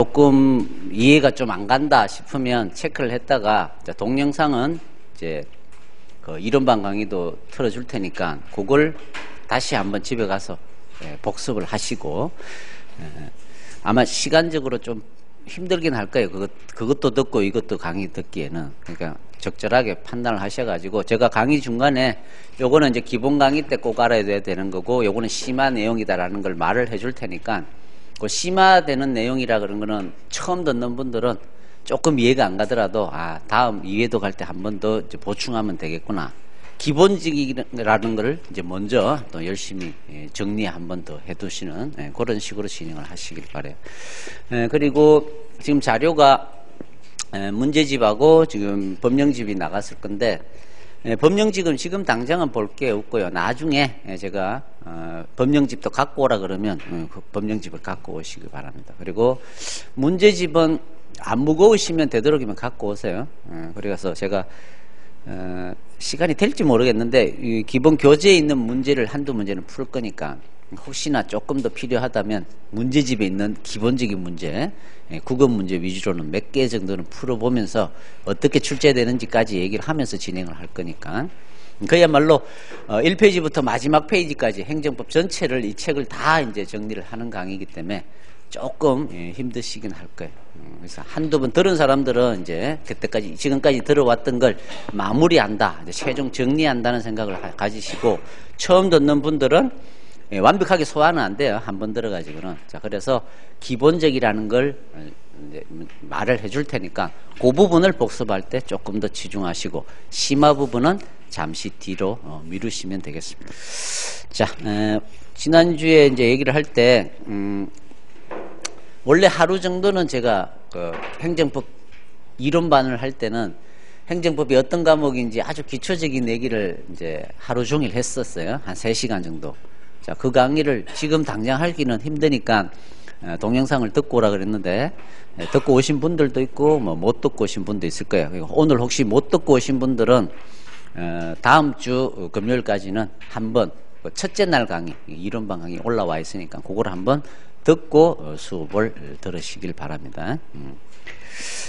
조금 이해가 좀 안 간다 싶으면 체크를 했다가 동영상은 이제 그 이론반 강의도 틀어줄 테니까 그걸 다시 한번 집에 가서 복습을 하시고 아마 시간적으로 좀 힘들긴 할 거예요. 그것도 듣고 이것도 강의 듣기에는. 그러니까 적절하게 판단을 하셔가지고 제가 강의 중간에 요거는 이제 기본 강의 때 꼭 알아야 되는 거고 요거는 심화 내용이다라는 걸 말을 해줄 테니까 그 심화되는 내용이라 그런 거는 처음 듣는 분들은 조금 이해가 안 가더라도 다음 2회도 갈 때 한 번 더 보충하면 되겠구나. 기본적이라는 걸 이제 먼저 또 열심히 정리 한 번 더 해두시는 그런 식으로 진행을 하시길 바래요. 그리고 지금 자료가 문제집하고 지금 법령집이 나갔을 건데 법령집은 지금 당장은 볼 게 없고요. 나중에 제가 법령집도 갖고 오라 그러면 그 법령집을 갖고 오시기 바랍니다. 그리고 문제집은 안 무거우시면 되도록이면 갖고 오세요. 그래서 제가 시간이 될지 모르겠는데 이 기본 교재에 있는 문제를 한두 문제는 풀 거니까 혹시나 조금 더 필요하다면 문제집에 있는 기본적인 문제 국어 문제 위주로는 몇 개 정도는 풀어보면서 어떻게 출제되는지까지 얘기를 하면서 진행을 할 거니까 그야말로 1페이지부터 마지막 페이지까지 행정법 전체를 이 책을 다 이제 정리를 하는 강의이기 때문에 조금 힘드시긴 할 거예요. 그래서 한두 번 들은 사람들은 이제 그때까지 지금까지 들어왔던 걸 마무리한다, 이제 최종 정리한다는 생각을 가지시고 처음 듣는 분들은 완벽하게 소화는 안 돼요. 한 번 들어가지고는. 자, 그래서 기본적이라는 걸 이제 말을 해줄 테니까 그 부분을 복습할 때 조금 더 치중하시고 심화 부분은 잠시 뒤로 미루시면 되겠습니다. 자, 지난주에 이제 얘기를 할 때 원래 하루 정도는 제가 그 행정법 이론반을 할 때는 행정법이 어떤 과목인지 아주 기초적인 얘기를 이제 하루 종일 했었어요. 한 3시간 정도. 자, 그 강의를 지금 당장 하기는 힘드니까 동영상을 듣고 오라 그랬는데 듣고 오신 분들도 있고 뭐 못 듣고 오신 분도 있을 거예요. 오늘 혹시 못 듣고 오신 분들은 다음 주 금요일까지는 한번 첫째 날 강의 이론반 강의 올라와 있으니까 그걸 한번 듣고 수업을 들으시길 바랍니다.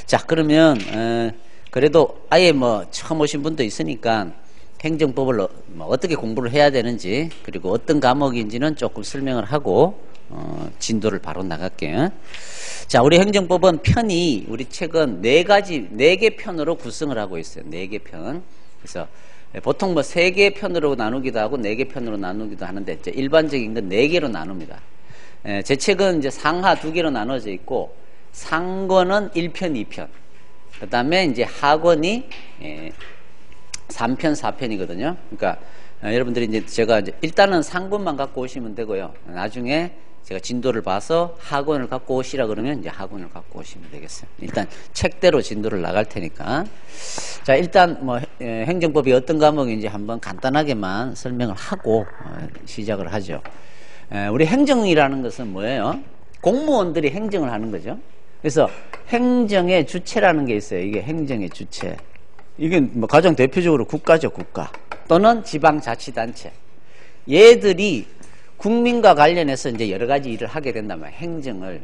자, 그러면 그래도 아예 뭐 처음 오신 분도 있으니까 행정법을 어떻게 공부를 해야 되는지 그리고 어떤 과목인지는 조금 설명을 하고 진도를 바로 나갈게요. 자, 우리 행정법은 편이 우리 책은 4개 편으로 구성을 하고 있어요. 4개 편. 그래서 보통 뭐 3개 편으로 나누기도 하고 4개 편으로 나누기도 하는데 이제 일반적인 건 4개로 나눕니다. 제 책은 이제 상하 2개로 나눠져 있고 상권은 1편, 2편. 그 다음에 이제 하권이 3편, 4편이거든요. 그러니까 여러분들이 이제 제가 이제 일단은 상권만 갖고 오시면 되고요. 나중에 제가 진도를 봐서 하권을 갖고 오시라 그러면 이제 하권을 갖고 오시면 되겠어요. 일단 책대로 진도를 나갈 테니까. 자, 일단 뭐 행정법이 어떤 과목인지 한번 간단하게만 설명을 하고 시작을 하죠. 우리 행정이라는 것은 뭐예요? 공무원들이 행정을 하는 거죠. 그래서 행정의 주체라는 게 있어요. 이게 행정의 주체. 이게 뭐 가장 대표적으로 국가죠, 국가. 또는 지방자치단체. 얘들이 국민과 관련해서 이제 여러 가지 일을 하게 된다면 행정을.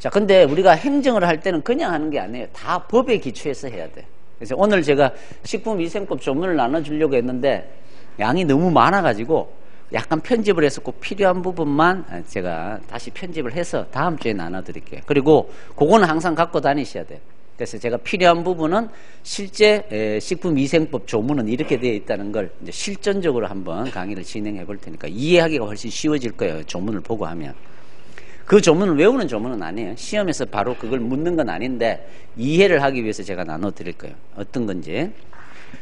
자, 근데 우리가 행정을 할 때는 그냥 하는 게 아니에요. 다 법에 기초해서 해야 돼. 그래서 오늘 제가 식품위생법 조문을 나눠주려고 했는데 양이 너무 많아가지고 약간 편집을 해서 꼭 필요한 부분만 제가 다시 편집을 해서 다음 주에 나눠드릴게요. 그리고 그거는 항상 갖고 다니셔야 돼요. 그래서 제가 필요한 부분은 실제 식품위생법 조문은 이렇게 되어 있다는 걸 이제 실전적으로 한번 강의를 진행해 볼 테니까 이해하기가 훨씬 쉬워질 거예요. 조문을 보고 하면. 그 조문을 외우는 조문은 아니에요. 시험에서 바로 그걸 묻는 건 아닌데 이해를 하기 위해서 제가 나눠드릴 거예요. 어떤 건지.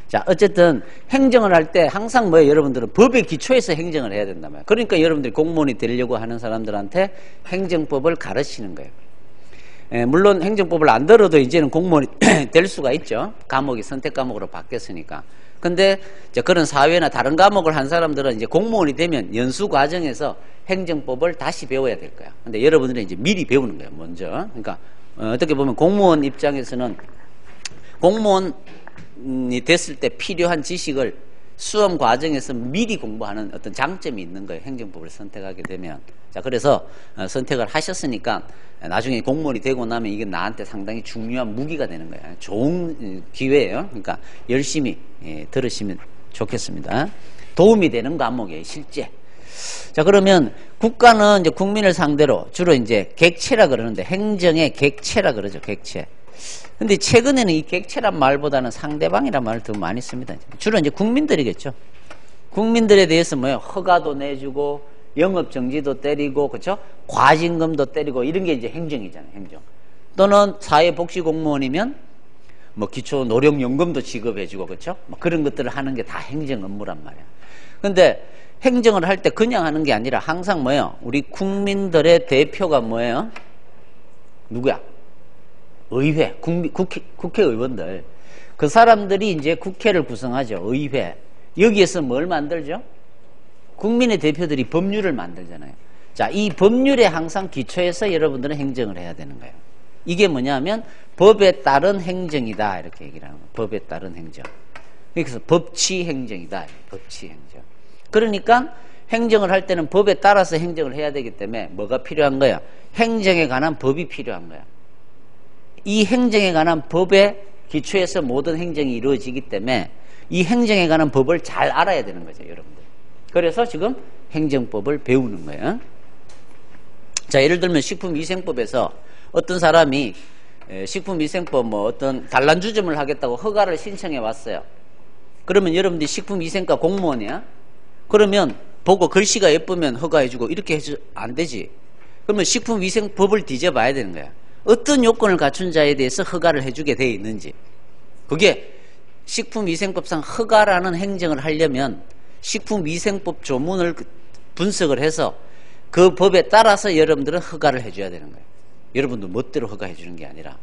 자, 어쨌든 행정을 할 때 항상 뭐예요? 여러분들은 법에 기초해서 행정을 해야 된단 말이에요. 그러니까 여러분들이 공무원이 되려고 하는 사람들한테 행정법을 가르치는 거예요. 물론 행정법을 안 들어도 이제는 공무원이 될 수가 있죠. 과목이 선택 과목으로 바뀌었으니까. 근데 이제 그런 사회나 다른 과목을 한 사람들은 이제 공무원이 되면 연수 과정에서 행정법을 다시 배워야 될 거야. 근데 여러분들은 이제 미리 배우는 거예요, 먼저. 그러니까 어떻게 보면 공무원 입장에서는 공무원이 됐을 때 필요한 지식을 수험 과정에서 미리 공부하는 어떤 장점이 있는 거예요. 행정법을 선택하게 되면. 자, 그래서 선택을 하셨으니까 나중에 공무원이 되고 나면 이게 나한테 상당히 중요한 무기가 되는 거예요. 좋은 기회예요. 그러니까 열심히 들으시면 좋겠습니다. 도움이 되는 과목이에요, 실제. 자, 그러면 국가는 이제 국민을 상대로 주로 이제 객체라 그러는데, 행정의 객체라 그러죠, 객체. 근데 최근에는 이 객체란 말보다는 상대방이란 말을 더 많이 씁니다. 주로 이제 국민들이겠죠. 국민들에 대해서 뭐예요? 허가도 내주고, 영업정지도 때리고, 그렇죠? 과징금도 때리고, 이런 게 이제 행정이잖아요, 행정. 또는 사회복지공무원이면 뭐 기초노령연금도 지급해주고, 그렇죠? 뭐 그런 것들을 하는 게 다 행정 업무란 말이야. 근데 행정을 할 때 그냥 하는 게 아니라 항상 뭐예요? 우리 국민들의 대표가 뭐예요? 누구야? 의회, 국회의원들. 그 사람들이 이제 국회를 구성하죠. 의회. 여기에서 뭘 만들죠? 국민의 대표들이 법률을 만들잖아요. 자, 이 법률에 항상 기초해서 여러분들은 행정을 해야 되는 거예요. 이게 뭐냐면 법에 따른 행정이다, 이렇게 얘기를 하는 거예요. 법에 따른 행정. 그래서 법치 행정이다. 법치 행정. 그러니까 행정을 할 때는 법에 따라서 행정을 해야 되기 때문에 뭐가 필요한 거야? 행정에 관한 법이 필요한 거야. 이 행정에 관한 법에 기초해서 모든 행정이 이루어지기 때문에 이 행정에 관한 법을 잘 알아야 되는 거죠, 여러분들. 그래서 지금 행정법을 배우는 거예요. 자, 예를 들면 식품위생법에서 어떤 사람이 식품위생법 뭐 어떤 단란주점을 하겠다고 허가를 신청해 왔어요. 그러면 여러분들이 식품위생과 공무원이야? 그러면 보고 글씨가 예쁘면 허가해주고 이렇게 해줘 안 되지. 그러면 식품위생법을 뒤져봐야 되는 거야. 어떤 요건을 갖춘 자에 대해서 허가를 해주게 돼 있는지. 그게 식품위생법상 허가라는 행정을 하려면 식품위생법 조문을 분석을 해서 그 법에 따라서 여러분들은 허가를 해줘야 되는 거예요. 여러분들 멋대로 허가해 주는 게 아니라.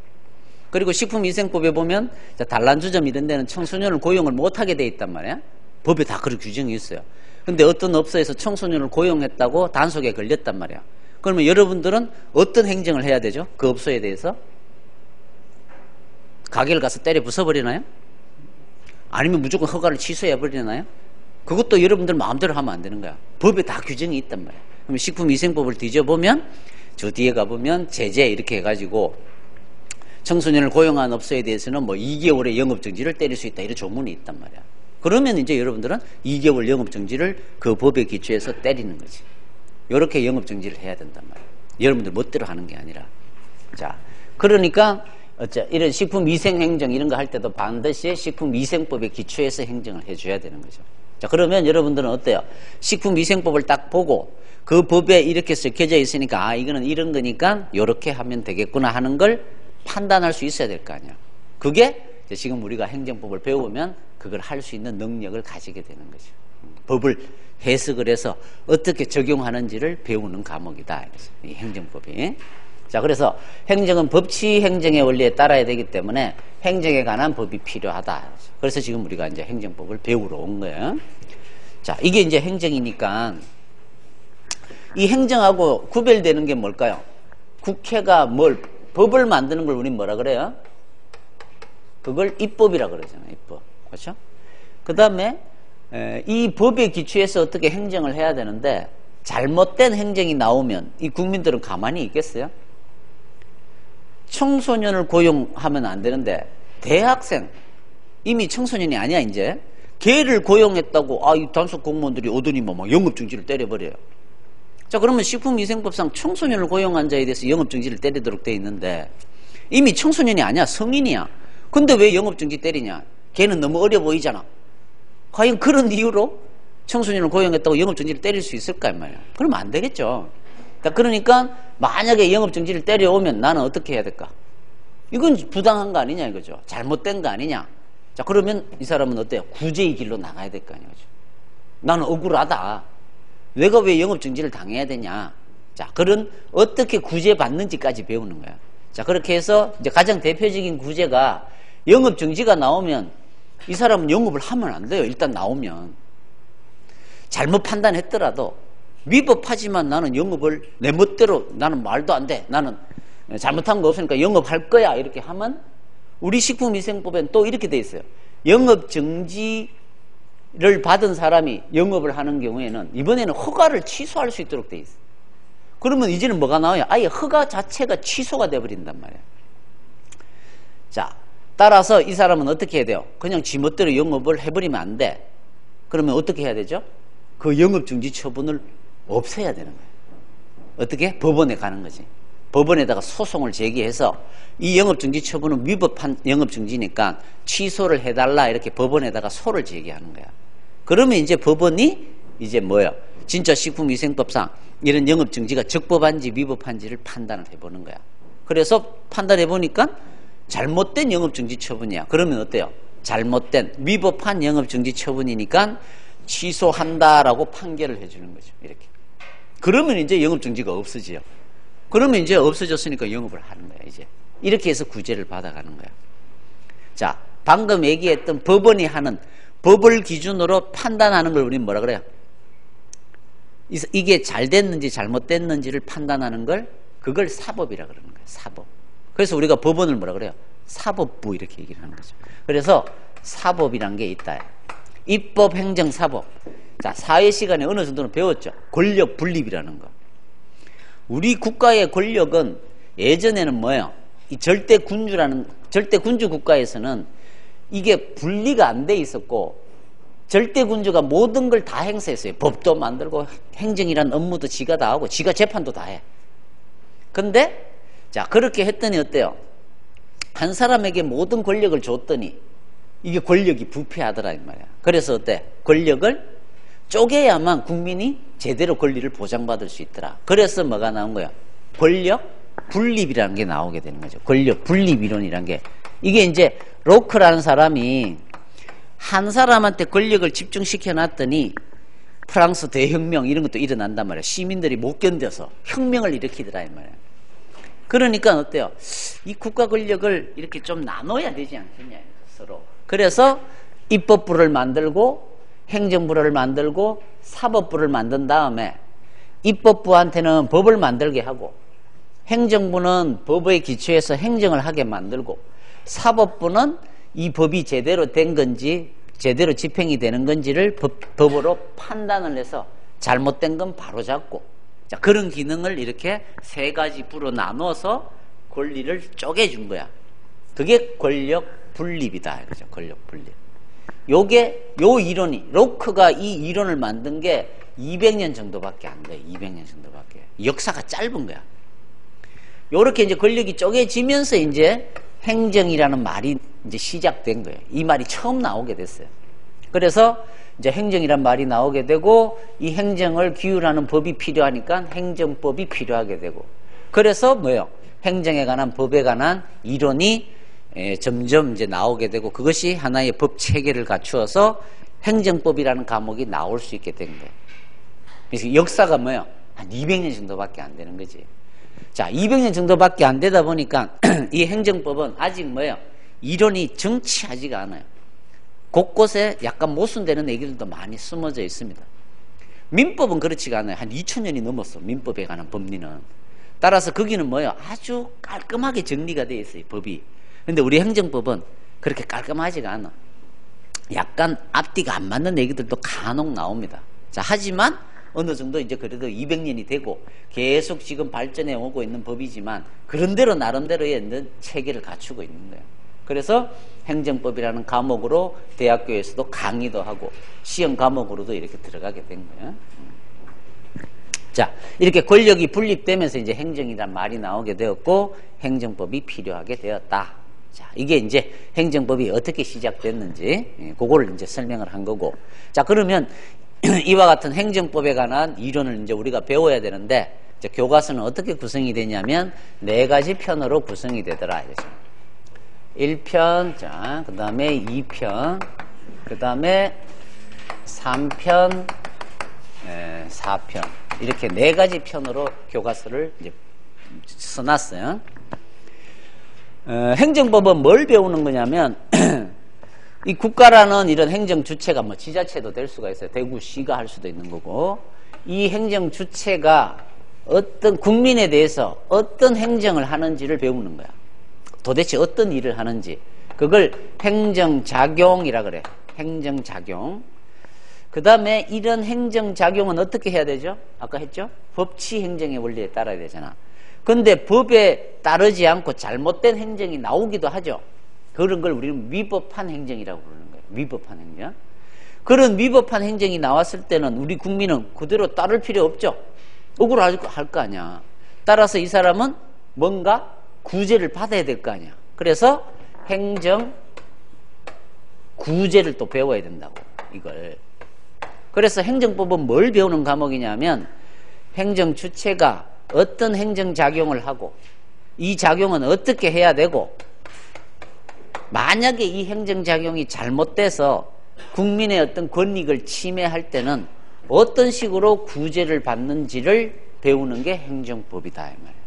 그리고 식품위생법에 보면 단란주점 이런 데는 청소년을 고용을 못하게 돼 있단 말이야. 법에 다 그런 규정이 있어요. 근데 어떤 업소에서 청소년을 고용했다고 단속에 걸렸단 말이야. 그러면 여러분들은 어떤 행정을 해야 되죠? 그 업소에 대해서? 가게를 가서 때려 부숴버리나요? 아니면 무조건 허가를 취소해버리나요? 그것도 여러분들 마음대로 하면 안 되는 거야. 법에 다 규정이 있단 말이야. 그럼 식품위생법을 뒤져보면 저 뒤에 가보면 제재 이렇게 해가지고 청소년을 고용한 업소에 대해서는 뭐 2개월의 영업정지를 때릴 수 있다 이런 조문이 있단 말이야. 그러면 이제 여러분들은 2개월 영업정지를 그 법에 기초해서 때리는 거지. 이렇게 영업정지를 해야 된단 말이에요. 여러분들 멋대로 하는 게 아니라. 자, 그러니까 이런 식품위생행정 이런 거 할 때도 반드시 식품위생법에 기초해서 행정을 해줘야 되는 거죠. 자, 그러면 여러분들은 어때요? 식품위생법을 딱 보고 그 법에 이렇게 적혀져 있으니까 아, 이거는 이런 거니까 이렇게 하면 되겠구나 하는 걸 판단할 수 있어야 될 거 아니야. 그게 지금 우리가 행정법을 배우면 그걸 할 수 있는 능력을 가지게 되는 거죠. 법을 해석을 해서 어떻게 적용하는지를 배우는 과목이다. 이 행정법이. 자, 그래서 행정은 법치 행정의 원리에 따라야 되기 때문에 행정에 관한 법이 필요하다. 그래서 지금 우리가 이제 행정법을 배우러 온 거예요. 자, 이게 이제 행정이니까 이 행정하고 구별되는 게 뭘까요? 국회가 법을 만드는 걸 우리는 뭐라 그래요? 그걸 입법이라 그러잖아요. 입법. 그렇죠? 그 다음에 이 법에 기초해서 어떻게 행정을 해야 되는데 잘못된 행정이 나오면 이 국민들은 가만히 있겠어요? 청소년을 고용하면 안 되는데 대학생 이미 청소년이 아니야 이제 걔를 고용했다고 이 단속 공무원들이 오더니 막 영업정지를 때려버려요. 자, 그러면 식품위생법상 청소년을 고용한 자에 대해서 영업정지를 때리도록 돼 있는데 이미 청소년이 아니야 성인이야. 근데 왜 영업정지 때리냐? 걔는 너무 어려 보이잖아. 과연 그런 이유로 청소년을 고용했다고 영업정지를 때릴 수 있을까 말이야. 그러면 안 되겠죠. 그러니까 만약에 영업정지를 때려오면 나는 어떻게 해야 될까? 이건 부당한 거 아니냐 이거죠. 잘못된 거 아니냐. 자, 그러면 이 사람은 어때요? 구제의 길로 나가야 될 거 아니에요. 나는 억울하다. 내가 왜 영업정지를 당해야 되냐. 자, 그런 어떻게 구제받는지까지 배우는 거야. 자, 그렇게 해서 이제 가장 대표적인 구제가 영업정지가 나오면 이 사람은 영업을 하면 안 돼요. 일단 나오면. 잘못 판단했더라도 위법하지만 나는 영업을 내 멋대로 나는 말도 안 돼. 나는 잘못한 거 없으니까 영업할 거야. 이렇게 하면 우리 식품위생법엔 또 이렇게 돼 있어요. 영업정지 받은 사람이 영업을 하는 경우에는 이번에는 허가를 취소할 수 있도록 돼 있어. 그러면 이제는 뭐가 나와요? 아예 허가 자체가 취소가 돼버린단 말이야. 자, 따라서 이 사람은 어떻게 해야 돼요? 그냥 지멋대로 영업을 해버리면 안 돼. 그러면 어떻게 해야 되죠? 그 영업중지 처분을 없애야 되는 거예요. 어떻게? 법원에 가는 거지. 법원에다가 소송을 제기해서 이 영업중지 처분은 위법한 영업중지니까 취소를 해달라 이렇게 법원에다가 소를 제기하는 거야. 그러면 이제 법원이 이제 뭐예요? 진짜 식품위생법상 이런 영업중지가 적법한지 위법한지를 판단을 해보는 거야. 그래서 판단해보니까 잘못된 영업중지 처분이야. 그러면 어때요? 잘못된 위법한 영업중지 처분이니까 취소한다라고 판결을 해주는 거죠. 이렇게. 그러면 이제 영업중지가 없어지요. 그러면 이제 없어졌으니까 영업을 하는 거야. 이제 이렇게 해서 구제를 받아가는 거야. 자, 방금 얘기했던 법원이 하는 법을 기준으로 판단하는 걸 우리는 뭐라 그래요? 이게 잘 됐는지 잘못됐는지를 판단하는 걸 그걸 사법이라 그러는 거예요. 사법. 그래서 우리가 법원을 뭐라 그래요? 사법부 이렇게 얘기를 하는 거죠. 그래서 사법이란 게 있다. 입법, 행정, 사법. 자, 사회 시간에 어느 정도는 배웠죠. 권력 분립이라는 거. 우리 국가의 권력은 예전에는 뭐예요? 이 절대 군주 국가에서는 이게 분리가 안 돼 있었고 절대 군주가 모든 걸 다 행사했어요. 법도 만들고 행정이란 업무도 지가 다 하고 지가 재판도 다 해. 근데 자, 그렇게 했더니 어때요? 한 사람에게 모든 권력을 줬더니 이게 권력이 부패하더라 이 말이야. 그래서 어때? 권력을 쪼개야만 국민이 제대로 권리를 보장받을 수 있더라. 그래서 뭐가 나온 거야? 권력 분립이라는 게 나오게 되는 거죠. 권력 분립 이론이라는 게. 이게 이제 로크라는 사람이 한 사람한테 권력을 집중시켜 놨더니 프랑스 대혁명 이런 것도 일어난단 말이야. 시민들이 못 견뎌서 혁명을 일으키더라 이 말이야. 그러니까 어때요? 이 국가 권력을 이렇게 좀 나눠야 되지 않겠냐 서로. 그래서 입법부를 만들고 행정부를 만들고 사법부를 만든 다음에 입법부한테는 법을 만들게 하고 행정부는 법에 기초해서 행정을 하게 만들고 사법부는 이 법이 제대로 된 건지 제대로 집행이 되는 건지를 법으로 판단을 해서 잘못된 건 바로잡고, 자, 그런 기능을 이렇게 세 가지 부로 나눠서 권리를 쪼개준 거야. 그게 권력 분립이다. 그죠? 권력 분립. 요 이론이, 로크가 이 이론을 만든 게 200년 정도밖에 안 돼. 200년 정도밖에. 역사가 짧은 거야. 요렇게 이제 권력이 쪼개지면서 이제 행정이라는 말이 이제 시작된 거예요. 이 말이 처음 나오게 됐어요. 그래서 이제 행정이란 말이 나오게 되고, 이 행정을 규율하는 법이 필요하니까 행정법이 필요하게 되고, 그래서 뭐예요? 행정에 관한 법에 관한 이론이 점점 이제 나오게 되고, 그것이 하나의 법 체계를 갖추어서 행정법이라는 과목이 나올 수 있게 된 거예요. 그래서 역사가 뭐예요? 한 200년 정도밖에 안 되는 거지. 자, 200년 정도밖에 안 되다 보니까 이 행정법은 아직 뭐예요? 이론이 정치하지가 않아요. 곳곳에 약간 모순되는 얘기들도 많이 숨어져 있습니다. 민법은 그렇지가 않아요. 한 2000년이 넘었어. 민법에 관한 법리는. 따라서 거기는 뭐예요? 아주 깔끔하게 정리가 되어 있어요. 법이. 근데 우리 행정법은 그렇게 깔끔하지가 않아. 약간 앞뒤가 안 맞는 얘기들도 간혹 나옵니다. 자, 하지만 어느 정도 이제 그래도 200년이 되고 계속 지금 발전해 오고 있는 법이지만 그런대로 나름대로의 있는 체계를 갖추고 있는 거예요. 그래서 행정법이라는 과목으로 대학교에서도 강의도 하고 시험 과목으로도 이렇게 들어가게 된 거예요. 자, 이렇게 권력이 분립되면서 이제 행정이란 말이 나오게 되었고 행정법이 필요하게 되었다. 자, 이게 이제 행정법이 어떻게 시작됐는지 그거를 이제 설명을 한 거고. 자, 그러면 이와 같은 행정법에 관한 이론을 이제 우리가 배워야 되는데, 이제 교과서는 어떻게 구성이 되냐면 4가지 편으로 구성이 되더라. 이거죠. 1편, 자, 그 다음에 2편, 그 다음에 3편, 4편. 이렇게 4가지 편으로 교과서를 이제 써놨어요. 행정법은 뭘 배우는 거냐면, 이 국가라는 이런 행정 주체가 뭐 지자체도 될 수가 있어요. 대구시가 할 수도 있는 거고, 이 행정 주체가 어떤 국민에 대해서 어떤 행정을 하는지를 배우는 거야. 도대체 어떤 일을 하는지. 그걸 행정작용이라 그래. 행정작용. 그 다음에 이런 행정작용은 어떻게 해야 되죠? 아까 했죠? 법치 행정의 원리에 따라야 되잖아. 근데 법에 따르지 않고 잘못된 행정이 나오기도 하죠. 그런 걸 우리는 위법한 행정이라고 부르는 거예요. 위법한 행정. 그런 위법한 행정이 나왔을 때는 우리 국민은 그대로 따를 필요 없죠. 억울할 거 아니야. 따라서 이 사람은 뭔가 구제를 받아야 될 거 아니야. 그래서 행정 구제를 또 배워야 된다고, 이걸. 그래서 행정법은 뭘 배우는 과목이냐면 행정 주체가 어떤 행정작용을 하고 이 작용은 어떻게 해야 되고 만약에 이 행정작용이 잘못돼서 국민의 어떤 권익을 침해할 때는 어떤 식으로 구제를 받는지를 배우는 게 행정법이다, 이 말이에요.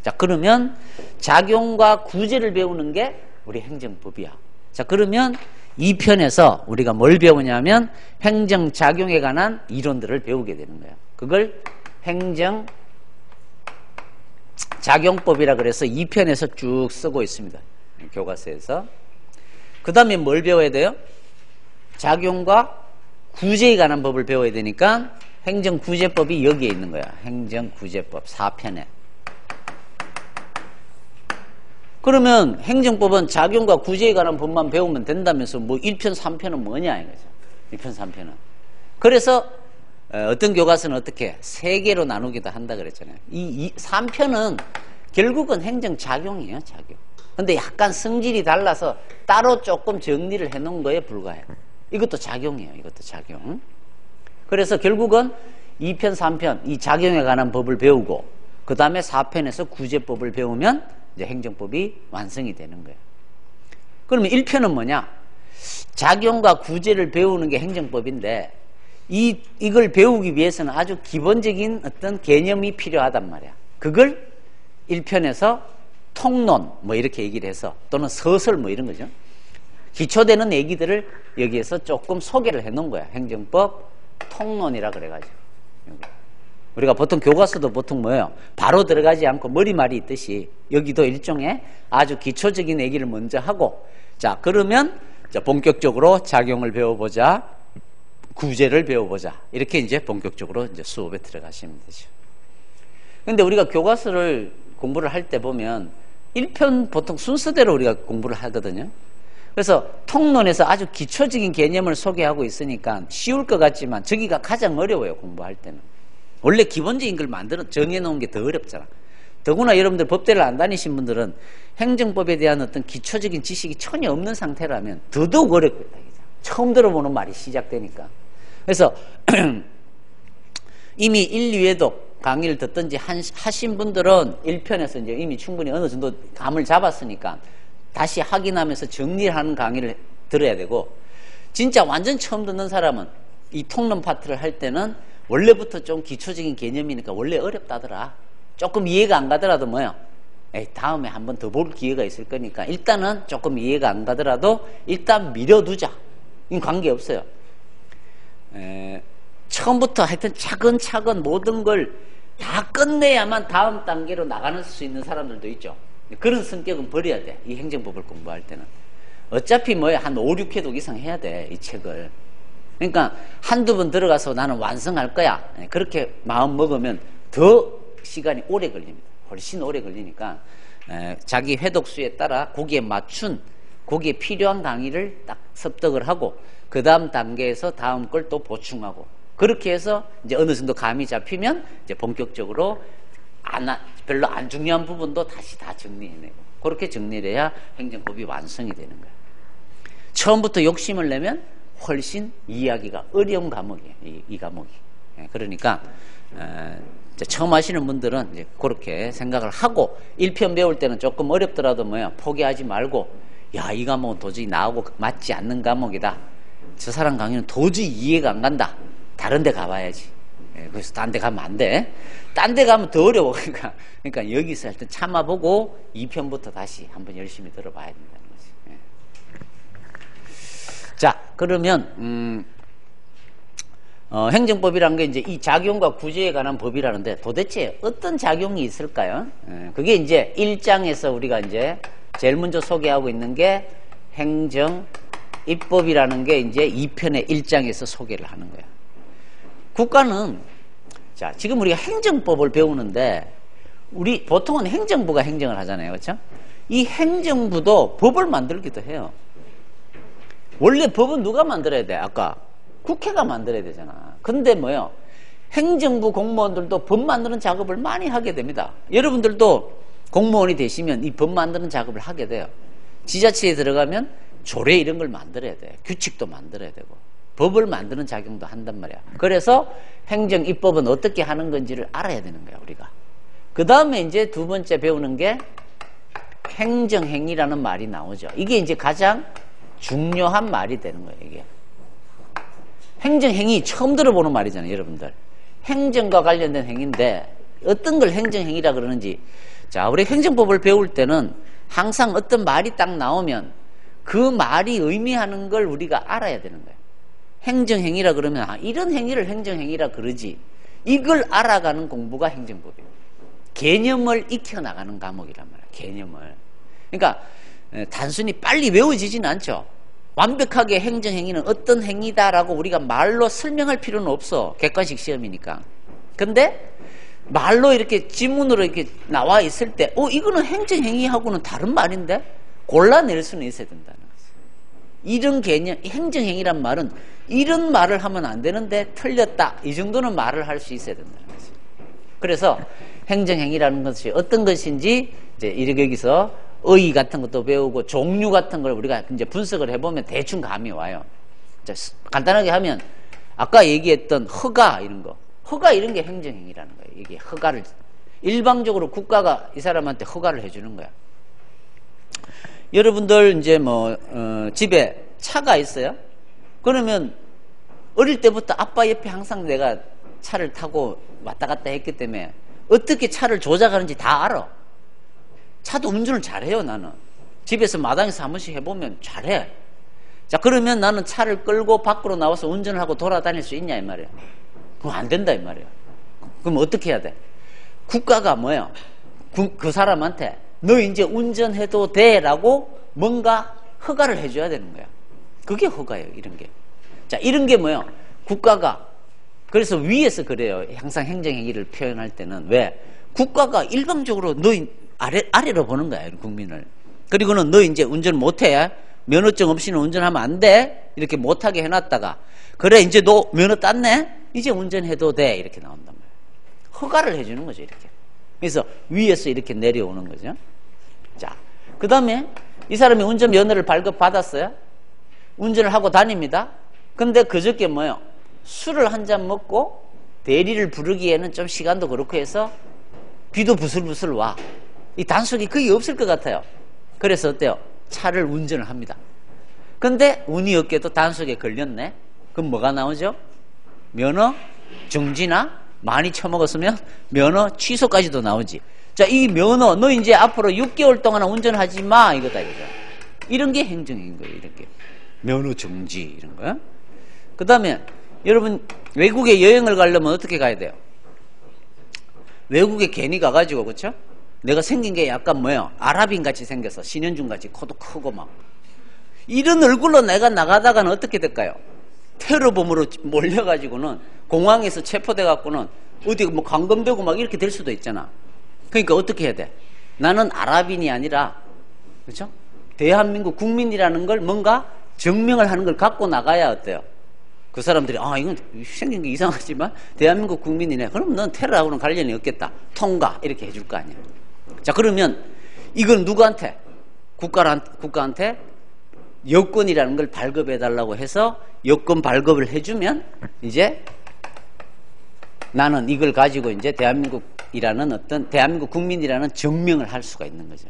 자, 그러면 작용과 구제를 배우는 게 우리 행정법이야. 자, 그러면 이 편에서 우리가 뭘 배우냐면 행정작용에 관한 이론들을 배우게 되는 거예요. 그걸 행정작용법이라 그래서 이 편에서 쭉 쓰고 있습니다. 교과서에서. 그 다음에 뭘 배워야 돼요? 작용과 구제에 관한 법을 배워야 되니까 행정구제법이 여기에 있는 거야. 행정구제법 4편에. 그러면 행정법은 작용과 구제에 관한 법만 배우면 된다면서 뭐 1편, 3편은 뭐냐 이거죠. 1편, 3편은. 그래서 어떤 교과서는 어떻게 3개로 나누기도 한다 그랬잖아요. 이 3편은 결국은 행정작용이에요. 작용. 근데 약간 성질이 달라서 따로 조금 정리를 해놓은 거에 불과해요. 이것도 작용이에요. 이것도 작용. 그래서 결국은 2편, 3편 이 작용에 관한 법을 배우고 그 다음에 4편에서 구제법을 배우면 이제 행정법이 완성이 되는 거예요. 그러면 1편은 뭐냐? 작용과 구제를 배우는 게 행정법인데 이걸 배우기 위해서는 아주 기본적인 어떤 개념이 필요하단 말이야. 그걸 1편에서 통론 뭐 이렇게 얘기를 해서 또는 서술 뭐 이런 거죠. 기초되는 얘기들을 여기에서 조금 소개를 해 놓은 거야. 행정법 통론이라 그래가지고. 우리가 보통 교과서도 보통 뭐예요? 바로 들어가지 않고 머리말이 있듯이 여기도 일종의 아주 기초적인 얘기를 먼저 하고, 자, 그러면 본격적으로 작용을 배워보자, 구제를 배워보자. 이렇게 이제 본격적으로 이제 수업에 들어가시면 되죠. 근데 우리가 교과서를 공부를 할 때 보면 1편 보통 순서대로 우리가 공부를 하거든요. 그래서 통론에서 아주 기초적인 개념을 소개하고 있으니까 쉬울 것 같지만 저기가 가장 어려워요. 공부할 때는. 원래 기본적인 걸 정해놓은 게 더 어렵잖아. 더구나 여러분들 법대를 안 다니신 분들은 행정법에 대한 어떤 기초적인 지식이 전혀 없는 상태라면 더더욱 어렵겠다. 처음 들어보는 말이 시작되니까. 그래서 이미 1, 2회도 강의를 듣든지 하신 분들은 1편에서 이제 이미 충분히 어느 정도 감을 잡았으니까 다시 확인하면서 정리를 하는 강의를 들어야 되고, 진짜 완전 처음 듣는 사람은 이 통론 파트를 할 때는 원래부터 좀 기초적인 개념이니까 원래 어렵다더라. 조금 이해가 안 가더라도 뭐요? 다음에 한번 더 볼 기회가 있을 거니까 일단은 조금 이해가 안 가더라도 일단 미뤄두자. 이건 관계없어요. 처음부터 하여튼 차근차근 모든 걸 다 끝내야만 다음 단계로 나가는 수 있는 사람들도 있죠. 그런 성격은 버려야 돼. 이 행정법을 공부할 때는. 어차피 뭐야, 한 5, 6회독 이상 해야 돼. 이 책을. 그러니까 한두 번 들어가서 나는 완성할 거야. 그렇게 마음 먹으면 더 시간이 오래 걸립니다. 훨씬 오래 걸리니까 자기 회독수에 따라 거기에 맞춘, 거기에 필요한 강의를 딱 습득을 하고 그 다음 단계에서 다음 걸 또 보충하고, 그렇게 해서 이제 어느 정도 감이 잡히면 이제 본격적으로 별로 안 중요한 부분도 다시 다 정리해내고, 그렇게 정리를 해야 행정법이 완성이 되는 거예요. 처음부터 욕심을 내면 훨씬 이해하기가 어려운 과목이에요. 이 과목이. 그러니까 처음 하시는 분들은 이제 그렇게 생각을 하고 1편 배울 때는 조금 어렵더라도 뭐야, 포기하지 말고, 야, 이 과목은 도저히 나하고 맞지 않는 과목이다. 저 사람 강의는 도저히 이해가 안 간다. 다른 데 가봐야지. 그래서 딴 데 가면 안 돼. 딴 데 가면 더 어려워. 그러니까 여기서 일단 참아보고 2편부터 다시 한번 열심히 들어봐야 된다는 거지. 자, 그러면 행정법이라는 게 이제 이 작용과 구제에 관한 법이라는데 도대체 어떤 작용이 있을까요? 그게 이제 1장에서 우리가 이제 제일 먼저 소개하고 있는 게 행정 입법이라는 게 이제 2편의 1장에서 소개를 하는 거야. 국가는, 자, 지금 우리가 행정법을 배우는데, 우리 보통은 행정부가 행정을 하잖아요. 그렇죠? 이 행정부도 법을 만들기도 해요. 원래 법은 누가 만들어야 돼? 아까 국회가 만들어야 되잖아. 근데 뭐요? 행정부 공무원들도 법 만드는 작업을 많이 하게 됩니다. 여러분들도 공무원이 되시면 이 법 만드는 작업을 하게 돼요. 지자체에 들어가면 조례 이런 걸 만들어야 돼. 규칙도 만들어야 되고 법을 만드는 작용도 한단 말이야. 그래서 행정 입법은 어떻게 하는 건지를 알아야 되는 거야, 우리가. 그 다음에 이제 두 번째 배우는 게 행정행위라는 말이 나오죠. 이게 이제 가장 중요한 말이 되는 거예요, 이게. 행정행위 처음 들어보는 말이잖아요, 여러분들. 행정과 관련된 행위인데 어떤 걸 행정행위라 그러는지. 자, 우리 행정법을 배울 때는 항상 어떤 말이 딱 나오면 그 말이 의미하는 걸 우리가 알아야 되는 거예요. 행정행위라 그러면 이런 행위를 행정행위라 그러지. 이걸 알아가는 공부가 행정법이에요. 개념을 익혀나가는 과목이란 말이에요. 개념을. 그러니까 단순히 빨리 외워지지는 않죠. 완벽하게 행정행위는 어떤 행위다라고 우리가 말로 설명할 필요는 없어. 객관식 시험이니까. 근데 말로 이렇게 지문으로 이렇게 나와 있을 때 이거는 행정행위하고는 다른 말인데? 골라낼 수는 있어야 된다는 거지. 이런 개념, 행정행위란 말은 이런 말을 하면 안 되는데 틀렸다. 이 정도는 말을 할 수 있어야 된다는 거지. 그래서 행정행위라는 것이 어떤 것인지 이제 여기서 의 같은 것도 배우고 종류 같은 걸 우리가 이제 분석을 해보면 대충 감이 와요. 자, 간단하게 하면 아까 얘기했던 허가 이런 거, 허가 이런 게 행정행위라는 거예요. 이게 허가를 일방적으로 국가가 이 사람한테 허가를 해주는 거야. 여러분들 이제 집에 차가 있어요? 그러면 어릴 때부터 아빠 옆에 항상 내가 차를 타고 왔다 갔다 했기 때문에 어떻게 차를 조작하는지 다 알아. 차도 운전을 잘해요, 나는. 집에서 마당에서 한 번씩 해보면 잘해. 자, 그러면 나는 차를 끌고 밖으로 나와서 운전을 하고 돌아다닐 수 있냐, 이 말이야. 그럼 안 된다, 이 말이야. 그럼 어떻게 해야 돼? 국가가 뭐야? 그 사람한테 너 이제 운전해도 돼 라고 뭔가 허가를 해줘야 되는 거야. 그게 허가예요, 이런 게. 자, 이런 게 뭐야? 국가가. 그래서 위에서 그래요. 항상 행정행위를 표현할 때는. 왜? 국가가 일방적으로 너 아래로 보는 거야, 국민을. 그리고는 너 이제 운전 못해. 면허증 없이는 운전하면 안 돼. 이렇게 못하게 해놨다가 그래, 이제 너 면허 땄네? 이제 운전해도 돼. 이렇게 나온단 말이야. 허가를 해주는 거죠, 이렇게. 그래서 위에서 이렇게 내려오는 거죠. 자, 그 다음에 이 사람이 운전면허를 발급받았어요. 운전을 하고 다닙니다. 근데 그저께 뭐예요? 술을 한 잔 먹고 대리를 부르기에는 좀 시간도 그렇고 해서 비도 부슬부슬 와. 이 단속이 거의 없을 것 같아요. 그래서 어때요? 차를 운전을 합니다. 근데 운이 없게도 단속에 걸렸네. 그럼 뭐가 나오죠? 면허 정지나 많이 처먹었으면 면허 취소까지도 나오지. 자, 이 면허 너 이제 앞으로 6개월 동안 운전하지 마 이거다, 이거죠. 이런 게 행정인 거예요. 이렇게 면허 정지 이런 거요. 그 다음에 여러분 외국에 여행을 가려면 어떻게 가야 돼요? 외국에 괜히 가가지고, 그렇죠? 내가 생긴 게 약간 뭐예요? 아랍인 같이 생겨서 신현중 같이 코도 크고 막 이런 얼굴로 내가 나가다가는 어떻게 될까요? 테러범으로 몰려가지고는 공항에서 체포돼 갖고는 어디 뭐 감금되고 막 이렇게 될 수도 있잖아. 그러니까 어떻게 해야 돼? 나는 아랍인이 아니라, 그렇죠? 대한민국 국민이라는 걸 뭔가 증명을 하는 걸 갖고 나가야 어때요? 그 사람들이 이건 생긴 게 이상하지만 대한민국 국민이네. 그럼 넌 테러하고는 관련이 없겠다. 통과 이렇게 해줄 거 아니야. 자, 그러면 이건 누구한테? 국가한테 여권이라는 걸 발급해달라고 해서 여권 발급을 해주면 이제 나는 이걸 가지고 이제 대한민국이라는 어떤 대한민국 국민이라는 증명을 할 수가 있는 거죠.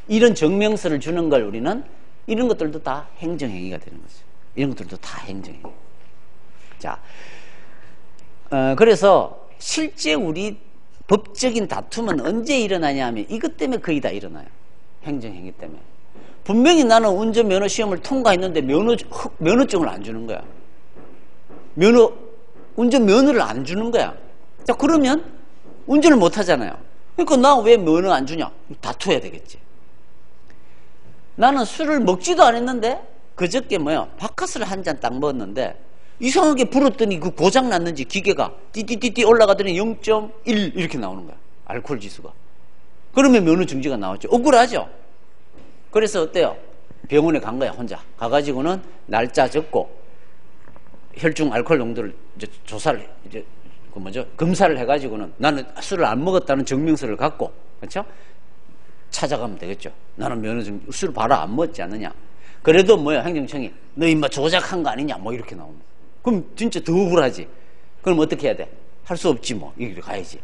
이런 증명서를 주는 걸 우리는 이런 것들도 다 행정행위가 되는 거죠. 이런 것들도 다 행정행위. 자, 그래서 실제 우리 법적인 다툼은 언제 일어나냐 하면 이것 때문에 거의 다 일어나요. 행정행위 때문에. 분명히 나는 운전면허 시험을 통과했는데 면허증을 안 주는 거야. 운전면허를 안 주는 거야. 자, 그러면 운전을 못 하잖아요. 그러니까 나 왜 면허 안 주냐? 다투어야 되겠지. 나는 술을 먹지도 않았는데 그저께 뭐야 바카스를 한 잔 딱 먹었는데 이상하게 불었더니 그 고장 났는지 기계가 띠띠띠띠 올라가더니 0.1 이렇게 나오는 거야. 알코올 지수가. 그러면 면허 정지가 나왔죠. 억울하죠. 그래서 어때요? 병원에 간 거야 혼자. 가가지고는 날짜 적고 혈중 알코올 농도를 이제 조사를 이제 그 뭐죠 검사를 해가지고는 나는 술을 안 먹었다는 증명서를 갖고 그렇죠? 찾아가면 되겠죠. 나는 면허 정지 술을 바로 안 먹었지 않느냐. 그래도 뭐야 행정청이 너 임마 조작한 거 아니냐 뭐 이렇게 나오면 그럼 진짜 더 억울하지. 그럼 어떻게 해야 돼? 할 수 없지 뭐 이렇게 가야지.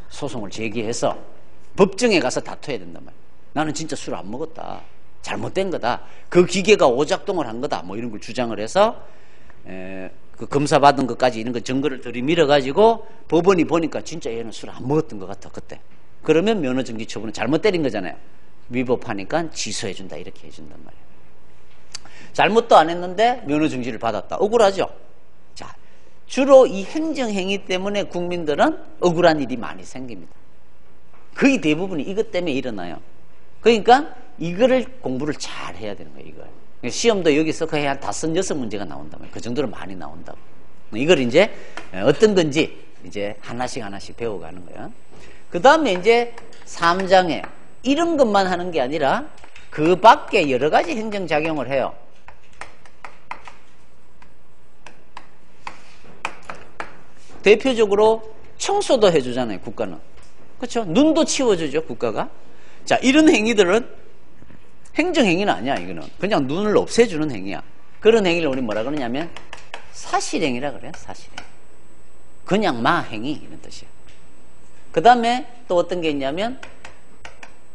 소송을 제기해서 법정에 가서 다퉈야 된단 말이야. 나는 진짜 술 안 먹었다. 잘못된 거다. 그 기계가 오작동을 한 거다. 뭐 이런 걸 주장을 해서 그 검사 받은 것까지 이런 거 증거를 들이밀어 가지고 법원이 보니까 진짜 얘는 술 안 먹었던 것 같아 그때. 그러면 면허 정지 처분은 잘못 때린 거잖아요. 위법하니까 취소해 준다 이렇게 해준단 말이에요. 잘못도 안 했는데 면허 정지를 받았다. 억울하죠. 자, 주로 이 행정행위 때문에 국민들은 억울한 일이 많이 생깁니다. 거의 대부분이 이것 때문에 일어나요. 그러니까 이거를 공부를 잘 해야 되는 거예요. 이걸. 시험도 여기서 거의 한 5, 6문제가 나온다면 그 정도로 많이 나온다고. 이걸 이제 어떤 건지 이제 하나씩 배워가는 거예요. 그 다음에 이제 3장에 이런 것만 하는 게 아니라 그 밖에 여러 가지 행정작용을 해요. 대표적으로 청소도 해주잖아요, 국가는. 그렇죠? 눈도 치워주죠, 국가가. 자, 이런 행위들은 행정행위는 아니야, 이거는. 그냥 눈을 없애주는 행위야. 그런 행위를 우리 뭐라 그러냐면 사실행위라 그래요, 사실행위. 그냥 마행위, 이런 뜻이야. 그 다음에 또 어떤 게 있냐면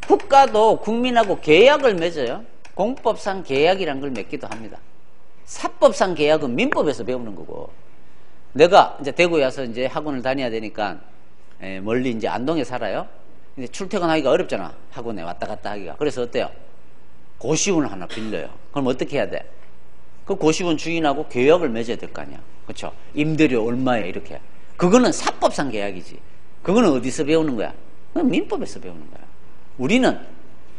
국가도 국민하고 계약을 맺어요. 공법상 계약이라는 걸 맺기도 합니다. 사법상 계약은 민법에서 배우는 거고, 내가 이제 대구에 와서 이제 학원을 다녀야 되니까 멀리 이제 안동에 살아요. 근데 출퇴근하기가 어렵잖아. 학원에 왔다 갔다 하기가. 그래서 어때요? 고시원을 하나 빌려요. 그럼 어떻게 해야 돼? 그 고시원 주인하고 계약을 맺어야 될 거 아니야. 그렇죠? 임대료 얼마에 이렇게. 그거는 사법상 계약이지. 그거는 어디서 배우는 거야? 그건 민법에서 배우는 거야. 우리는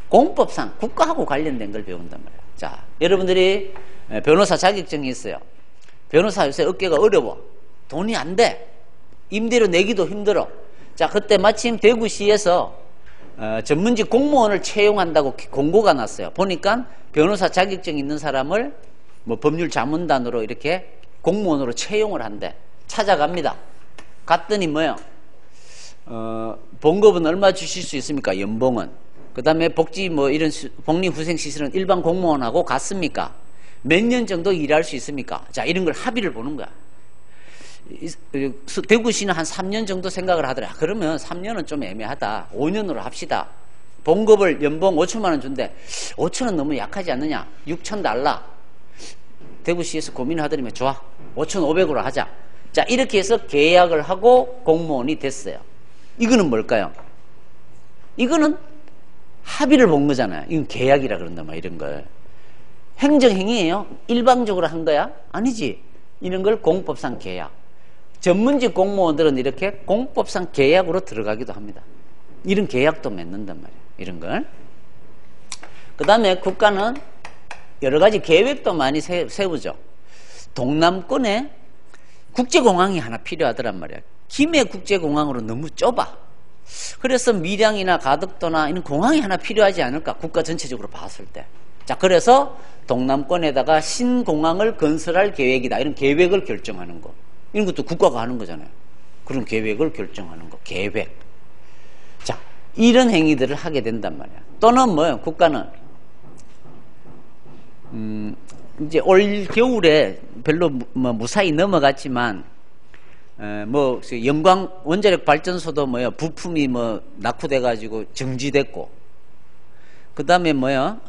공법상 국가하고 관련된 걸 배운단 말이야. 자, 여러분들이 변호사 자격증이 있어요. 변호사 요새 얻기가 어려워. 돈이 안 돼. 임대료 내기도 힘들어. 자, 그때 마침 대구시에서 전문직 공무원을 채용한다고 공고가 났어요. 보니까 변호사 자격증 있는 사람을 뭐 법률 자문단으로 이렇게 공무원으로 채용을 한대. 찾아갑니다. 갔더니 뭐요? 봉급은 얼마 주실 수 있습니까? 연봉은. 그 다음에 복지 뭐 이런 복리후생시설은 일반 공무원하고 같습니까? 몇 년 정도 일할 수 있습니까? 자, 이런 걸 합의를 보는 거야. 대구시는 한 3년 정도 생각을 하더라. 그러면 3년은 좀 애매하다. 5년으로 합시다. 봉급을 연봉 5천만 원 준대. 5천은 너무 약하지 않느냐? 6천 달러. 대구시에서 고민을 하더니만 좋아. 5,500으로 하자. 자, 이렇게 해서 계약을 하고 공무원이 됐어요. 이거는 뭘까요? 이거는 합의를 본 거잖아요. 이건 계약이라 그런단 말이야, 이런 걸. 행정행위예요? 일방적으로 한 거야? 아니지. 이런 걸 공법상 계약. 전문직 공무원들은 이렇게 공법상 계약으로 들어가기도 합니다. 이런 계약도 맺는단 말이에요. 이런 걸. 그 다음에 국가는 여러 가지 계획도 많이 세우죠. 동남권에 국제공항이 하나 필요하더란 말이야. 김해 국제공항으로 너무 좁아. 그래서 밀양이나 가덕도나 이런 공항이 하나 필요하지 않을까? 국가 전체적으로 봤을 때. 자, 그래서 동남권에다가 신공항을 건설할 계획이다. 이런 계획을 결정하는 거. 이런 것도 국가가 하는 거잖아요. 그런 계획을 결정하는 거. 계획. 자, 이런 행위들을 하게 된단 말이야. 또는 뭐예요? 국가는 이제 올 겨울에 별로 뭐 무사히 넘어갔지만 뭐 영광 원자력 발전소도 뭐야 부품이 뭐 낙후돼 가지고 정지됐고, 그 다음에 뭐야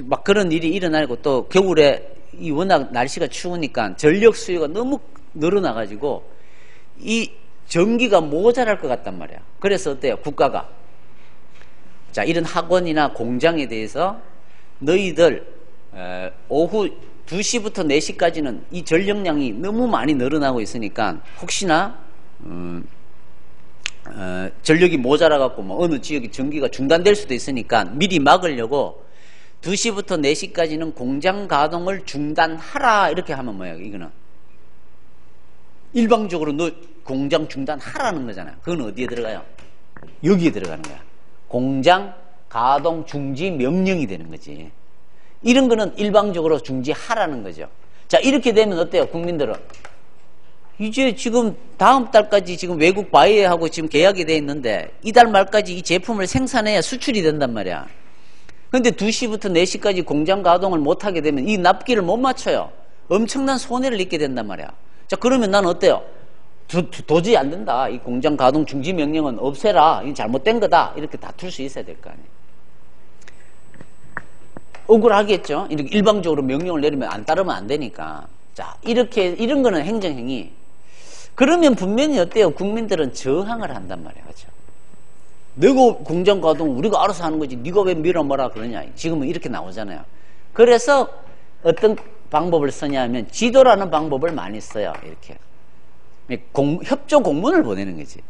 막 그런 일이 일어나고, 또 겨울에 이 워낙 날씨가 추우니까 전력 수요가 너무 늘어나 가지고 이 전기가 모자랄 것 같단 말이야. 그래서 어때요? 국가가 자, 이런 학원이나 공장에 대해서 너희들 오후 2시부터 4시까지는 이 전력량이 너무 많이 늘어나고 있으니까 혹시나 전력이 모자라 갖고 뭐 어느 지역이 전기가 중단될 수도 있으니까 미리 막으려고 2시부터 4시까지는 공장 가동을 중단하라 이렇게 하면 뭐예요? 이거는 일방적으로 너 공장 중단하라는 거잖아요. 그건 어디에 들어가요? 여기에 들어가는 거야. 공장 가동 중지 명령이 되는 거지. 이런 거는 일방적으로 중지하라는 거죠. 자, 이렇게 되면 어때요? 국민들은 이제 지금 다음 달까지 지금 외국 바이에하고 지금 계약이 돼 있는데 이달 말까지 이 제품을 생산해야 수출이 된단 말이야. 근데 2시부터 4시까지 공장 가동을 못하게 되면 이 납기를 못 맞춰요. 엄청난 손해를 입게 된단 말이야. 자, 그러면 난 어때요? 도저히 안 된다. 이 공장 가동 중지 명령은 없애라. 이게 잘못된 거다. 이렇게 다툴 수 있어야 될 거 아니에요. 억울하겠죠? 이렇게 일방적으로 명령을 내리면 안 따르면 안 되니까. 자, 이런 거는 행정행위. 그러면 분명히 어때요? 국민들은 저항을 한단 말이에요. 그렇죠? 너가 공장 가동 우리가 알아서 하는 거지. 네가 왜 밀어먹으라 그러냐. 지금은 이렇게 나오잖아요. 그래서 어떤 방법을 쓰냐 하면 지도라는 방법을 많이 써요. 이렇게. 협조 공문을 보내는 거지.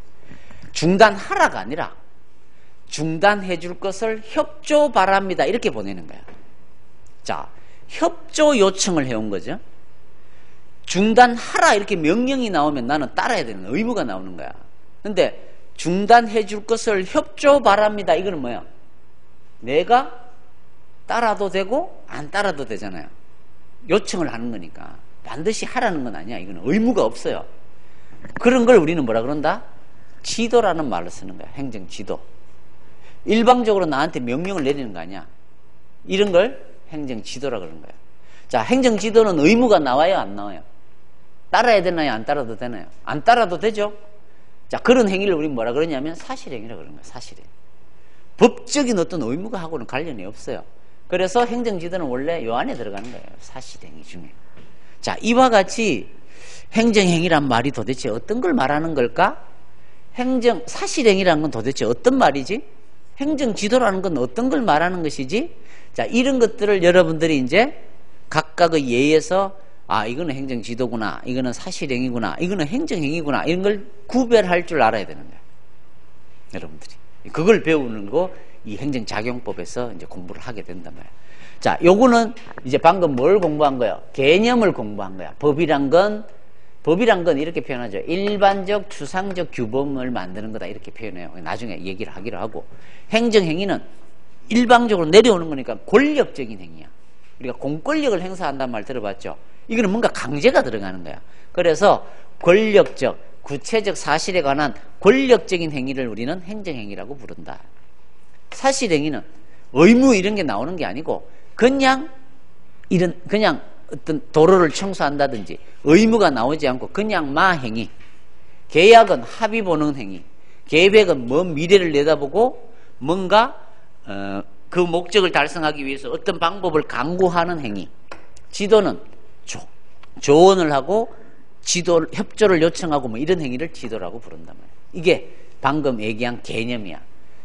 중단하라가 아니라 중단해 줄 것을 협조 바랍니다. 이렇게 보내는 거야. 자, 협조 요청을 해온 거죠. 중단하라 이렇게 명령이 나오면 나는 따라야 되는 거야. 의무가 나오는 거야. 근데 중단해 줄 것을 협조 바랍니다. 이거는 뭐야? 내가 따라도 되고 안 따라도 되잖아요. 요청을 하는 거니까 반드시 하라는 건 아니야. 이거는 의무가 없어요. 그런 걸 우리는 뭐라 그런다? 지도라는 말을 쓰는 거야. 행정지도. 일방적으로 나한테 명령을 내리는 거 아니야. 이런 걸 행정지도라 그러는 거야. 자, 행정지도는 의무가 나와요? 안 나와요? 따라야 되나요? 안 따라도 되나요? 안 따라도 되죠? 자, 그런 행위를 우리 뭐라 그러냐면 사실행위라 그러는 거야. 사실행. 법적인 어떤 의무가 하고는 관련이 없어요. 그래서 행정지도는 원래 요 안에 들어가는 거예요. 사실행위 중에. 자, 이와 같이 행정행위란 말이 도대체 어떤 걸 말하는 걸까? 사실행위라는 건 도대체 어떤 말이지? 행정지도라는 건 어떤 걸 말하는 것이지? 자, 이런 것들을 여러분들이 이제 각각의 예에서 이거는 행정지도구나, 이거는 사실행위구나, 이거는 행정행위구나, 이런 걸 구별할 줄 알아야 되는 거예요. 여러분들이. 그걸 배우는 거 이 행정작용법에서 이제 공부를 하게 된단 말이에요. 자, 요거는 이제 방금 뭘 공부한 거예요? 개념을 공부한 거야. 법이란 건 이렇게 표현하죠. 일반적, 추상적 규범을 만드는 거다. 이렇게 표현해요. 나중에 얘기를 하기로 하고. 행정행위는 일방적으로 내려오는 거니까 권력적인 행위야. 우리가 공권력을 행사한다는 말 들어봤죠? 이거는 뭔가 강제가 들어가는 거야. 그래서 권력적, 구체적 사실에 관한 권력적인 행위를 우리는 행정행위라고 부른다. 사실행위는 의무 이런 게 나오는 게 아니고 그냥 어떤 도로를 청소한다든지 의무가 나오지 않고 그냥 마행위. 계약은 합의 보는 행위. 계획은 먼 미래를 내다보고 뭔가 그 목적을 달성하기 위해서 어떤 방법을 강구하는 행위. 지도는 조언을 하고 협조를 요청하고 뭐 이런 행위를 지도라고 부른단 말이에요. 이게 방금 얘기한 개념이야.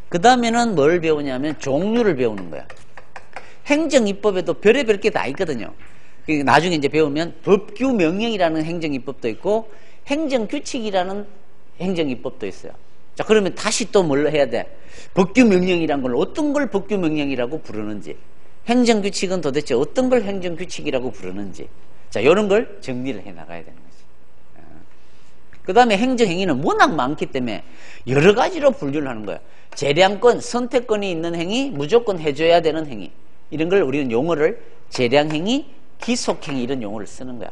그 다음에는 뭘 배우냐면 종류를 배우는 거야. 행정입법에도 별의별 게 다 있거든요. 나중에 이제 배우면 법규명령이라는 행정입법도 있고 행정규칙이라는 행정입법도 있어요. 자, 그러면 다시 또 뭘 해야 돼? 법규명령이란 걸 어떤 걸 법규명령이라고 부르는지, 행정규칙은 도대체 어떤 걸 행정규칙이라고 부르는지, 자, 이런 걸 정리를 해 나가야 되는 거지. 그 다음에 행정행위는 워낙 많기 때문에 여러 가지로 분류를 하는 거예요. 재량권, 선택권이 있는 행위, 무조건 해줘야 되는 행위. 이런 걸 우리는 용어를 재량행위, 기속행위 이런 용어를 쓰는 거야.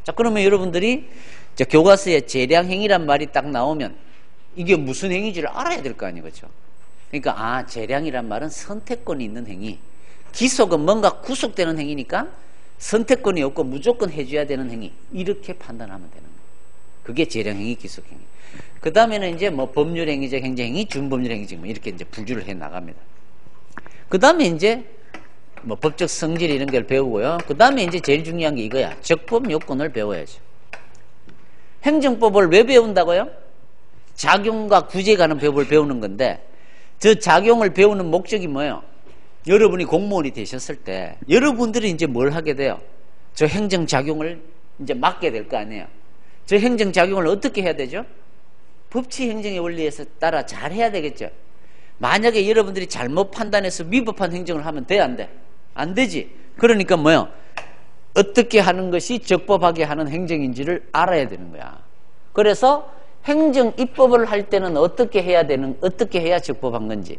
자, 그러면 여러분들이 교과서에 재량행위란 말이 딱 나오면 이게 무슨 행위인지를 알아야 될 거 아니에요. 그렇죠? 그러니까 재량이란 말은 선택권이 있는 행위, 기속은 뭔가 구속되는 행위니까 선택권이 없고 무조건 해줘야 되는 행위, 이렇게 판단하면 되는 거예요. 그게 재량행위, 기속행위. 그 다음에는 이제 뭐 법률행위적 행정행위, 준법률행위적 이렇게 이제 분류를 해 나갑니다. 그 다음에 이제 뭐 법적 성질 이런 걸 배우고요. 그 다음에 이제 제일 중요한 게 이거야. 적법 요건을 배워야죠. 행정법을 왜 배운다고요? 작용과 구제에 관한 법을 배우는 건데, 저 작용을 배우는 목적이 뭐예요? 여러분이 공무원이 되셨을 때 여러분들이 이제 뭘 하게 돼요? 저 행정작용을 이제 맡게 될 거 아니에요. 저 행정작용을 어떻게 해야 되죠? 법치 행정의 원리에서 따라 잘 해야 되겠죠. 만약에 여러분들이 잘못 판단해서 위법한 행정을 하면 돼, 안 돼? 안 되지. 그러니까 뭐요? 어떻게 하는 것이 적법하게 하는 행정인지를 알아야 되는 거야. 그래서 행정 입법을 할 때는 어떻게 해야 적법한 건지,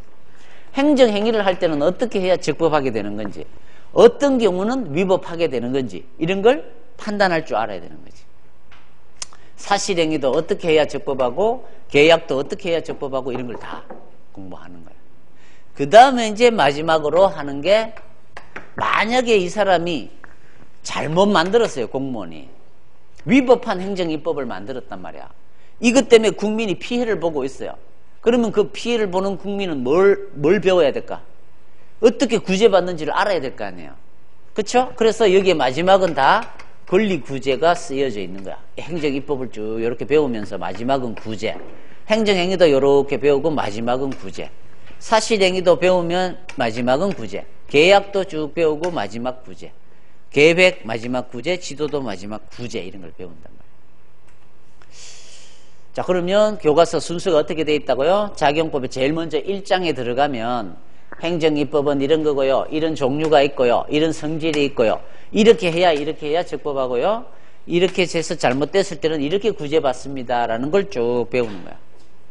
행정 행위를 할 때는 어떻게 해야 적법하게 되는 건지, 어떤 경우는 위법하게 되는 건지, 이런 걸 판단할 줄 알아야 되는 거지. 사실행위도 어떻게 해야 적법하고, 계약도 어떻게 해야 적법하고, 이런 걸 다 공부하는 거야. 그 다음에 이제 마지막으로 하는 게, 만약에 이 사람이 잘못 만들었어요, 공무원이. 위법한 행정입법을 만들었단 말이야. 이것 때문에 국민이 피해를 보고 있어요. 그러면 그 피해를 보는 국민은 뭘 배워야 될까? 어떻게 구제받는지를 알아야 될 거 아니에요. 그쵸? 그래서 여기에 마지막은 다 권리구제가 쓰여져 있는 거야. 행정입법을 쭉 이렇게 배우면서 마지막은 구제. 행정행위도 이렇게 배우고 마지막은 구제. 사실행위도 배우면 마지막은 구제. 계약도 쭉 배우고 마지막 구제. 계획 마지막 구제, 지도도 마지막 구제, 이런 걸 배운단 말이에요. 자, 그러면 교과서 순서가 어떻게 돼 있다고요? 작용법에 제일 먼저 1장에 들어가면 행정입법은 이런 거고요. 이런 종류가 있고요. 이런 성질이 있고요. 이렇게 해야 적법하고요. 이렇게 해서 잘못됐을 때는 이렇게 구제받습니다. 라는 걸 쭉 배우는 거야.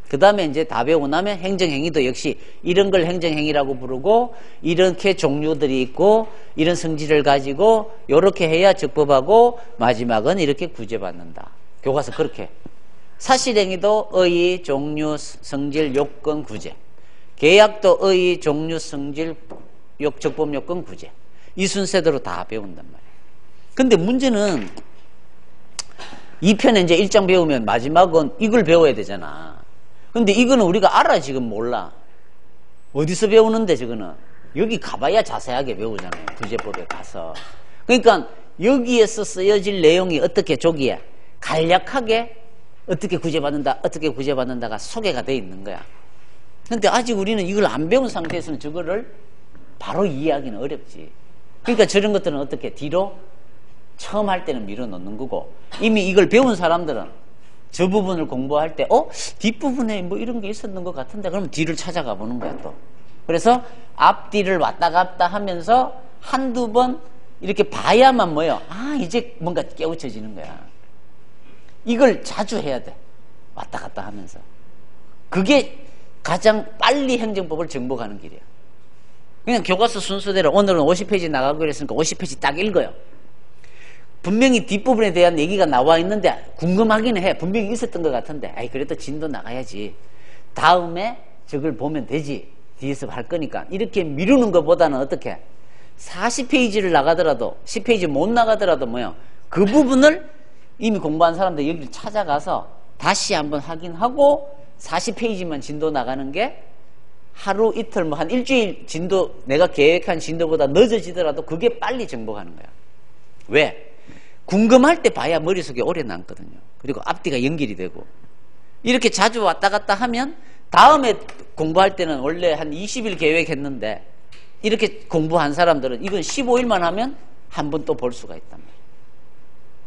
그 다음에 이제 다 배우고 나면 행정행위도 역시 이런 걸 행정행위라고 부르고, 이렇게 종류들이 있고, 이런 성질을 가지고, 이렇게 해야 적법하고, 마지막은 이렇게 구제받는다. 교과서 그렇게. 사실행위도 의의, 종류, 성질, 요건, 구제. 계약도 의의, 종류, 성질, 적법, 요건, 구제. 이 순서대로 다 배운단 말이에요. 근데 문제는 2편에 이제 1장 배우면 마지막은 이걸 배워야 되잖아. 근데 이거는 우리가 알아, 지금 몰라. 어디서 배우는데, 저거는? 여기 가봐야 자세하게 배우잖아요. 구제법에 가서. 그러니까 여기에서 쓰여질 내용이 어떻게 조기에 간략하게 어떻게 구제받는다가 소개가 돼 있는 거야. 근데 아직 우리는 이걸 안 배운 상태에서는 저거를 바로 이해하기는 어렵지. 그러니까 저런 것들은 어떻게 뒤로 처음 할 때는 밀어 넣는 거고, 이미 이걸 배운 사람들은 저 부분을 공부할 때 뒷부분에 뭐 이런 게 있었는 것 같은데, 그러면 뒤를 찾아가 보는 거야 또. 그래서 앞뒤를 왔다 갔다 하면서 한두 번 이렇게 봐야만 뭐요? 이제 뭔가 깨우쳐지는 거야. 이걸 자주 해야 돼. 왔다 갔다 하면서. 그게 가장 빨리 행정법을 정복하는 길이야. 그냥 교과서 순서대로 오늘은 50페이지 나가고 그랬으니까 50페이지 딱 읽어요. 분명히 뒷부분에 대한 얘기가 나와 있는데 궁금하기는 해. 분명히 있었던 것 같은데, 그래도 진도 나가야지. 다음에 저걸 보면 되지. 뒤에서 할 거니까. 이렇게 미루는 것보다는 어떻게? 40페이지를 나가더라도, 10페이지 못 나가더라도 뭐요? 그 부분을 이미 공부한 사람들 여기를 찾아가서 다시 한번 확인하고 40페이지만 진도 나가는 게 하루 이틀 뭐 한 일주일 진도, 내가 계획한 진도보다 늦어지더라도 그게 빨리 정복하는 거야. 왜? 궁금할 때 봐야 머릿속에 오래 남거든요. 그리고 앞뒤가 연결이 되고. 이렇게 자주 왔다 갔다 하면 다음에 공부할 때는 원래 한 20일 계획했는데, 이렇게 공부한 사람들은 이건 15일만 하면 한 번 또 볼 수가 있단 말이에요.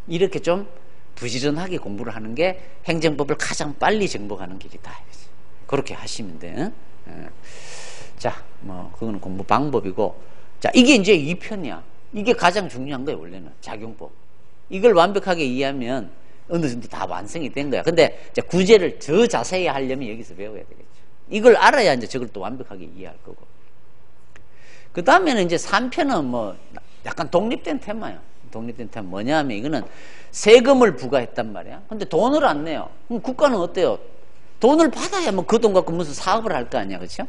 이렇게 좀 부지런하게 공부를 하는 게 행정법을 가장 빨리 정복하는 길이다. 그렇게 하시면 돼. 자, 뭐 그거는 공부 방법이고, 자, 이게 이제 2편이야. 이게 가장 중요한 거예요, 원래는. 작용법. 이걸 완벽하게 이해하면 어느 정도 다 완성이 된 거야. 근데 이제 구제를 더 자세히 하려면 여기서 배워야 되겠죠. 이걸 알아야 이제 저걸 또 완벽하게 이해할 거고. 그 다음에는 이제 3편은 뭐 약간 독립된 테마예요. 독립된 테마 뭐냐 하면, 이거는 세금을 부과했단 말이야. 근데 돈을 안 내요. 그럼 국가는 어때요? 돈을 받아야 뭐 그 돈 갖고 무슨 사업을 할 거 아니야. 그렇죠?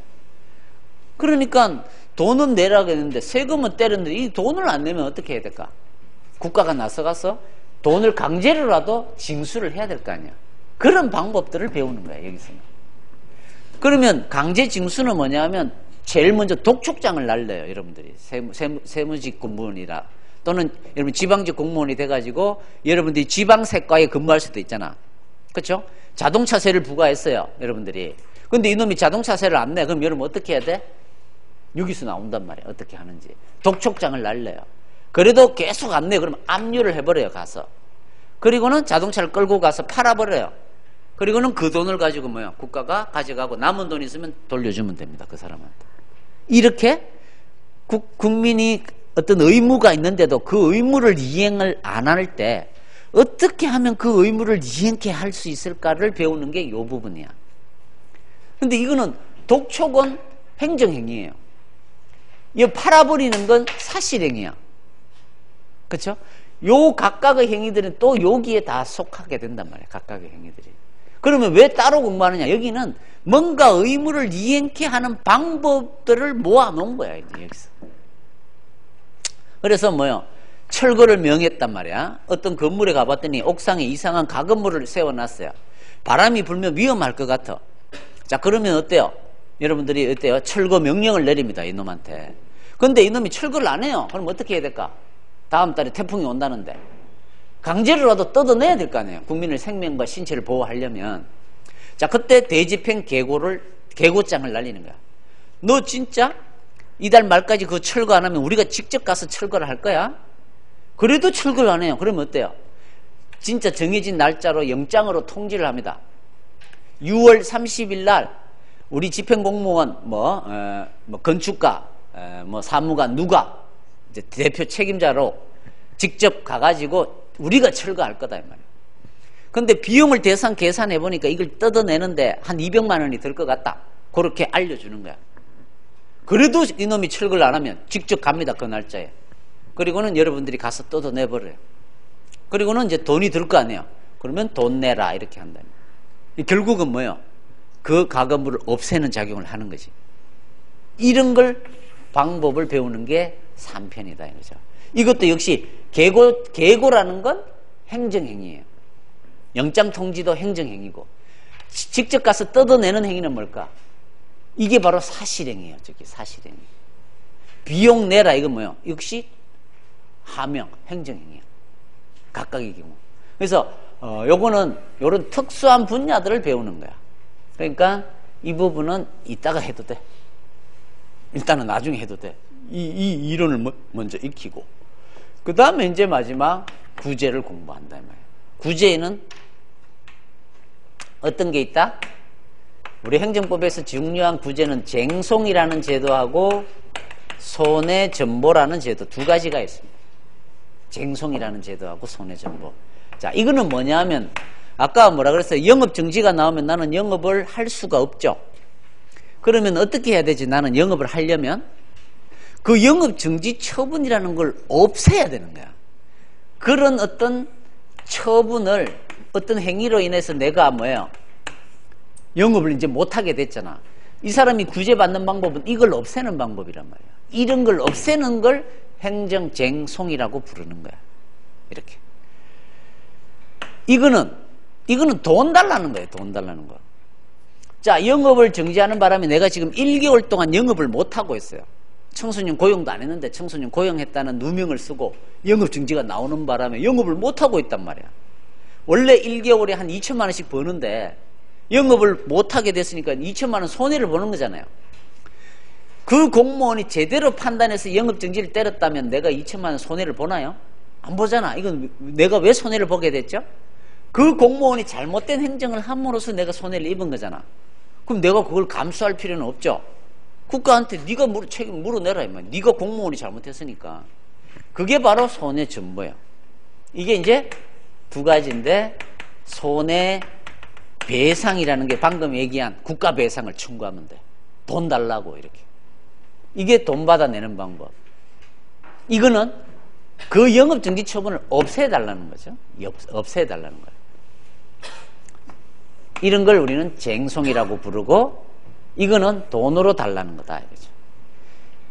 그러니까 돈은 내라고 했는데 세금은 때렸는데 이 돈을 안 내면 어떻게 해야 될까? 국가가 나서가서 돈을 강제로라도 징수를 해야 될 거 아니야. 그런 방법들을 배우는 거야, 여기서는. 그러면 강제 징수는 뭐냐 하면 제일 먼저 독촉장을 날려요, 여러분들이. 세무직 공무원이라. 또는 여러분 지방직 공무원이 돼가지고 여러분들이 지방세과에 근무할 수도 있잖아. 그렇죠? 자동차세를 부과했어요, 여러분들이. 근데 이놈이 자동차세를 안 내. 그럼 여러분 어떻게 해야 돼? 여기서 나온단 말이야, 어떻게 하는지. 독촉장을 날려요. 그래도 계속 안 내. 그러면 압류를 해버려요, 가서. 그리고는 자동차를 끌고 가서 팔아버려요. 그리고는 그 돈을 가지고 뭐야? 국가가 가져가고 남은 돈 있으면 돌려주면 됩니다, 그 사람한테. 이렇게 국민이 어떤 의무가 있는데도 그 의무를 이행을 안 할 때 어떻게 하면 그 의무를 이행케 할 수 있을까를 배우는 게 이 부분이야. 근데 이거는 독촉은 행정행위예요. 이 팔아버리는 건 사실행위야. 그렇죠? 요 각각의 행위들은 또 여기에 다 속하게 된단 말이야. 각각의 행위들이. 그러면 왜 따로 공부하느냐? 여기는 뭔가 의무를 이행케 하는 방법들을 모아놓은 거야. 여기서. 그래서 뭐요? 철거를 명했단 말이야. 어떤 건물에 가봤더니 옥상에 이상한 가건물을 세워놨어요. 바람이 불면 위험할 것 같아. 자, 그러면 어때요? 여러분들이 어때요? 철거 명령을 내립니다. 이놈한테. 근데 이놈이 철거를 안 해요. 그럼 어떻게 해야 될까? 다음 달에 태풍이 온다는데 강제로라도 뜯어내야 될 거 아니에요. 국민의 생명과 신체를 보호하려면. 자, 그때 대집행 계고장을 날리는 거야. 너 진짜 이달 말까지 그거 철거 안 하면 우리가 직접 가서 철거를 할 거야? 그래도 철거를 안 해요. 그러면 어때요? 진짜 정해진 날짜로 영장으로 통지를 합니다. 6월 30일 날 우리 집행공무원 건축가 사무관 누가 이제 대표 책임자로 직접 가가지고 우리가 철거할 거다 이 말이에요. 근데 비용을 대상 계산해 보니까 이걸 뜯어내는데 한 200만 원이 들 것 같다. 그렇게 알려주는 거야. 그래도 이놈이 철거를 안 하면 직접 갑니다. 그 날짜에. 그리고는 여러분들이 가서 뜯어내버려요. 그리고는 이제 돈이 들 거 아니에요. 그러면 돈 내라 이렇게 한다. 결국은 뭐예요? 그 가건물을 없애는 작용을 하는 거지. 이런 걸 방법을 배우는 게 3편이다 이거죠. 이것도 역시 계고라는 건 행정행위예요. 영장통지도 행정행위고 직접 가서 뜯어내는 행위는 뭘까? 이게 바로 사실행위예요. 저기 사실행위. 비용 내라 이건 뭐예요? 역시 하명, 행정행위야. 각각의 경우. 그래서 요거는 요런 특수한 분야들을 배우는 거야. 그러니까 이 부분은 이따가 해도 돼. 일단은 나중에 해도 돼. 이 이론을 먼저 익히고 그 다음에 이제 마지막 구제를 공부한다 이 말이야. 구제에는 어떤 게 있다? 우리 행정법에서 중요한 구제는 쟁송이라는 제도하고 손해전보라는 제도 두 가지가 있습니다. 쟁송이라는 제도하고 손해전보. 자, 이거는 뭐냐면 아까 뭐라 그랬어요? 영업정지가 나오면 나는 영업을 할 수가 없죠. 그러면 어떻게 해야 되지? 나는 영업을 하려면 그 영업정지 처분이라는 걸 없애야 되는 거야. 그런 어떤 처분을 어떤 행위로 인해서 내가 뭐예요? 영업을 이제 못하게 됐잖아. 이 사람이 구제받는 방법은 이걸 없애는 방법이란 말이야. 이런 걸 없애는 걸 행정쟁송이라고 부르는 거야. 이렇게. 이거는 돈 달라는 거예요. 돈 달라는 거. 자, 영업을 정지하는 바람에 내가 지금 1개월 동안 영업을 못하고 있어요. 청소년 고용도 안 했는데 청소년 고용했다는 누명을 쓰고 영업 정지가 나오는 바람에 영업을 못하고 있단 말이야. 원래 1개월에 한 2천만 원씩 버는데 영업을 못하게 됐으니까 2천만 원 손해를 보는 거잖아요. 그 공무원이 제대로 판단해서 영업 정지를 때렸다면 내가 2천만 원 손해를 보나요? 안 보잖아. 이건 내가 왜 손해를 보게 됐죠? 그 공무원이 잘못된 행정을 함으로써 내가 손해를 입은 거잖아. 그럼 내가 그걸 감수할 필요는 없죠. 국가한테 네가 책임 물어내라 임마. 네가 공무원이 잘못했으니까. 그게 바로 손해전보예요. 이게 이제 두 가지인데 손해배상이라는 게 방금 얘기한 국가배상을 청구하면 돼. 돈 달라고 이렇게. 이게 돈 받아내는 방법. 이거는 그 영업정지 처분을 없애달라는 거죠. 없애달라는 거예요. 이런 걸 우리는 쟁송이라고 부르고 이거는 돈으로 달라는 거다 이거죠.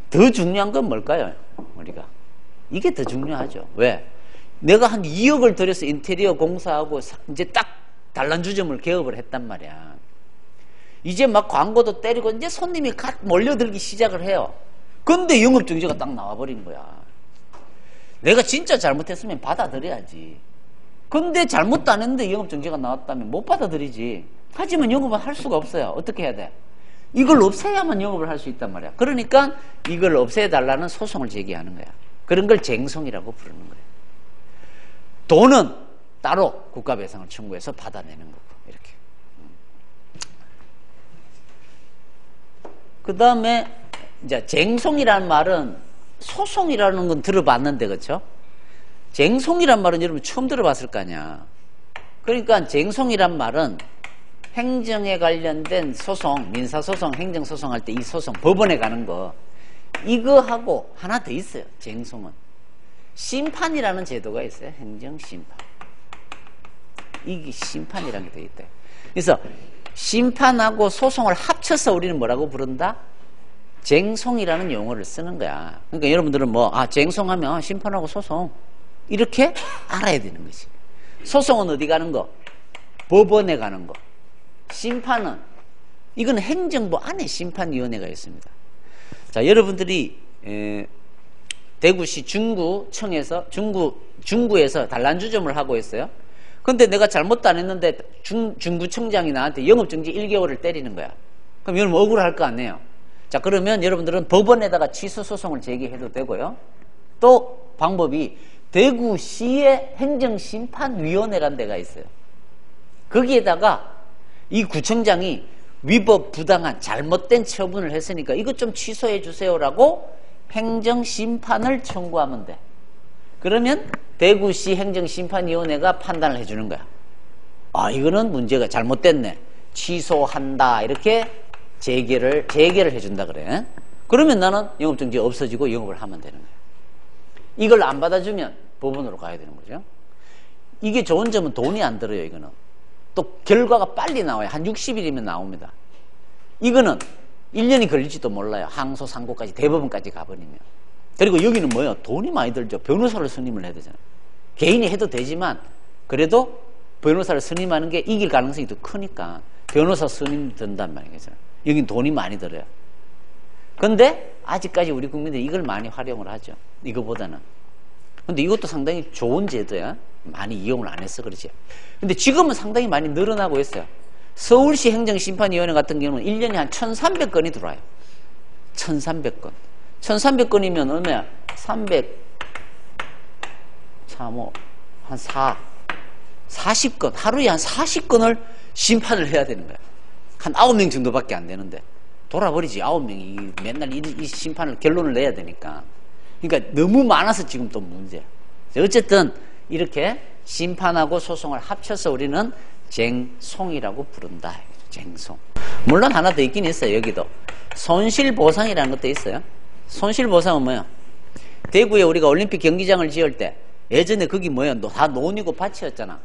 더 중요한 건 뭘까요? 우리가 이게 더 중요하죠. 왜? 내가 한 2억을 들여서 인테리어 공사하고 이제 딱 단란주점을 개업을 했단 말이야. 이제 막 광고도 때리고 이제 손님이 몰려들기 시작을 해요. 근데 영업정지가 딱 나와버린 거야. 내가 진짜 잘못했으면 받아들여야지. 근데 잘못도 안 했는데 영업정지가 나왔다면 못 받아들이지. 하지만 영업을 할 수가 없어요. 어떻게 해야 돼? 이걸 없애야만 영업을 할 수 있단 말이야. 그러니까 이걸 없애달라는 소송을 제기하는 거야. 그런 걸 쟁송이라고 부르는 거예요. 돈은 따로 국가배상을 청구해서 받아내는 거고 이렇게. 그 다음에 이제 쟁송이라는 말은 소송이라는 건 들어봤는데, 그렇죠? 쟁송이란 말은 여러분 처음 들어봤을 거 아니야. 그러니까 쟁송이란 말은 행정에 관련된 소송, 민사소송, 행정소송 할 때 이 소송, 법원에 가는 거, 이거하고 하나 더 있어요. 쟁송은 심판이라는 제도가 있어요. 행정심판. 이게 심판이라는 게 더 있대. 그래서 심판하고 소송을 합쳐서 우리는 뭐라고 부른다? 쟁송이라는 용어를 쓰는 거야. 그러니까 여러분들은 뭐, 쟁송하면 심판하고 소송, 이렇게 알아야 되는 거지. 소송은 어디 가는 거? 법원에 가는 거. 심판은, 이건 행정부 안에 심판위원회가 있습니다. 자, 여러분들이 대구시 중구청에서 중구에서 단란주점을 하고 있어요. 근데 내가 잘못도 안 했는데 중구청장이 나한테 영업정지 1개월을 때리는 거야. 그럼 여러분 억울할 거 아니에요. 자, 그러면 여러분들은 법원에다가 취소소송을 제기해도 되고요. 또 방법이 대구시의 행정심판위원회라는 데가 있어요. 거기에다가 이 구청장이 위법, 부당한, 잘못된 처분을 했으니까 이것 좀 취소해 주세요라고 행정심판을 청구하면 돼. 그러면 대구시 행정심판위원회가 판단을 해주는 거야. 이거는 문제가 잘못됐네. 취소한다. 이렇게 재개를 해준다 그래. 그러면 나는 영업정지 없어지고 영업을 하면 되는 거야. 이걸 안 받아주면 법원으로 가야 되는 거죠. 이게 좋은 점은 돈이 안 들어요. 이거는 또 결과가 빨리 나와요. 한 60일이면 나옵니다. 이거는 1년이 걸릴지도 몰라요. 항소, 상고까지, 대법원까지 가버리면. 그리고 여기는 뭐예요? 돈이 많이 들죠. 변호사를 선임을 해야 되잖아요. 개인이 해도 되지만 그래도 변호사를 선임하는 게 이길 가능성이 더 크니까 변호사 선임 든단 말이겠죠. 여긴 돈이 많이 들어요. 근데 아직까지 우리 국민들이 이걸 많이 활용을 하죠. 이거보다는. 근데 이것도 상당히 좋은 제도야. 많이 이용을 안 해서 그렇지. 근데 지금은 상당히 많이 늘어나고 있어요. 서울시 행정심판위원회 같은 경우는 1년에 한 1,300건이 들어와요. 1,300건. 1,300건이면 얼마야? 40건. 하루에 한 40건을 심판을 해야 되는 거야. 한 9명 정도밖에 안 되는데. 돌아버리지. 9명이 맨날 이 심판을 결론을 내야 되니까. 그러니까 너무 많아서 지금 또 문제야. 어쨌든 이렇게 심판하고 소송을 합쳐서 우리는 쟁송이라고 부른다. 쟁송. 물론 하나 더 있긴 있어요. 여기도 손실보상이라는 것도 있어요. 손실보상은 뭐야? 대구에 우리가 올림픽 경기장을 지을 때 예전에 거기 뭐야? 다 논이고 밭이었잖아.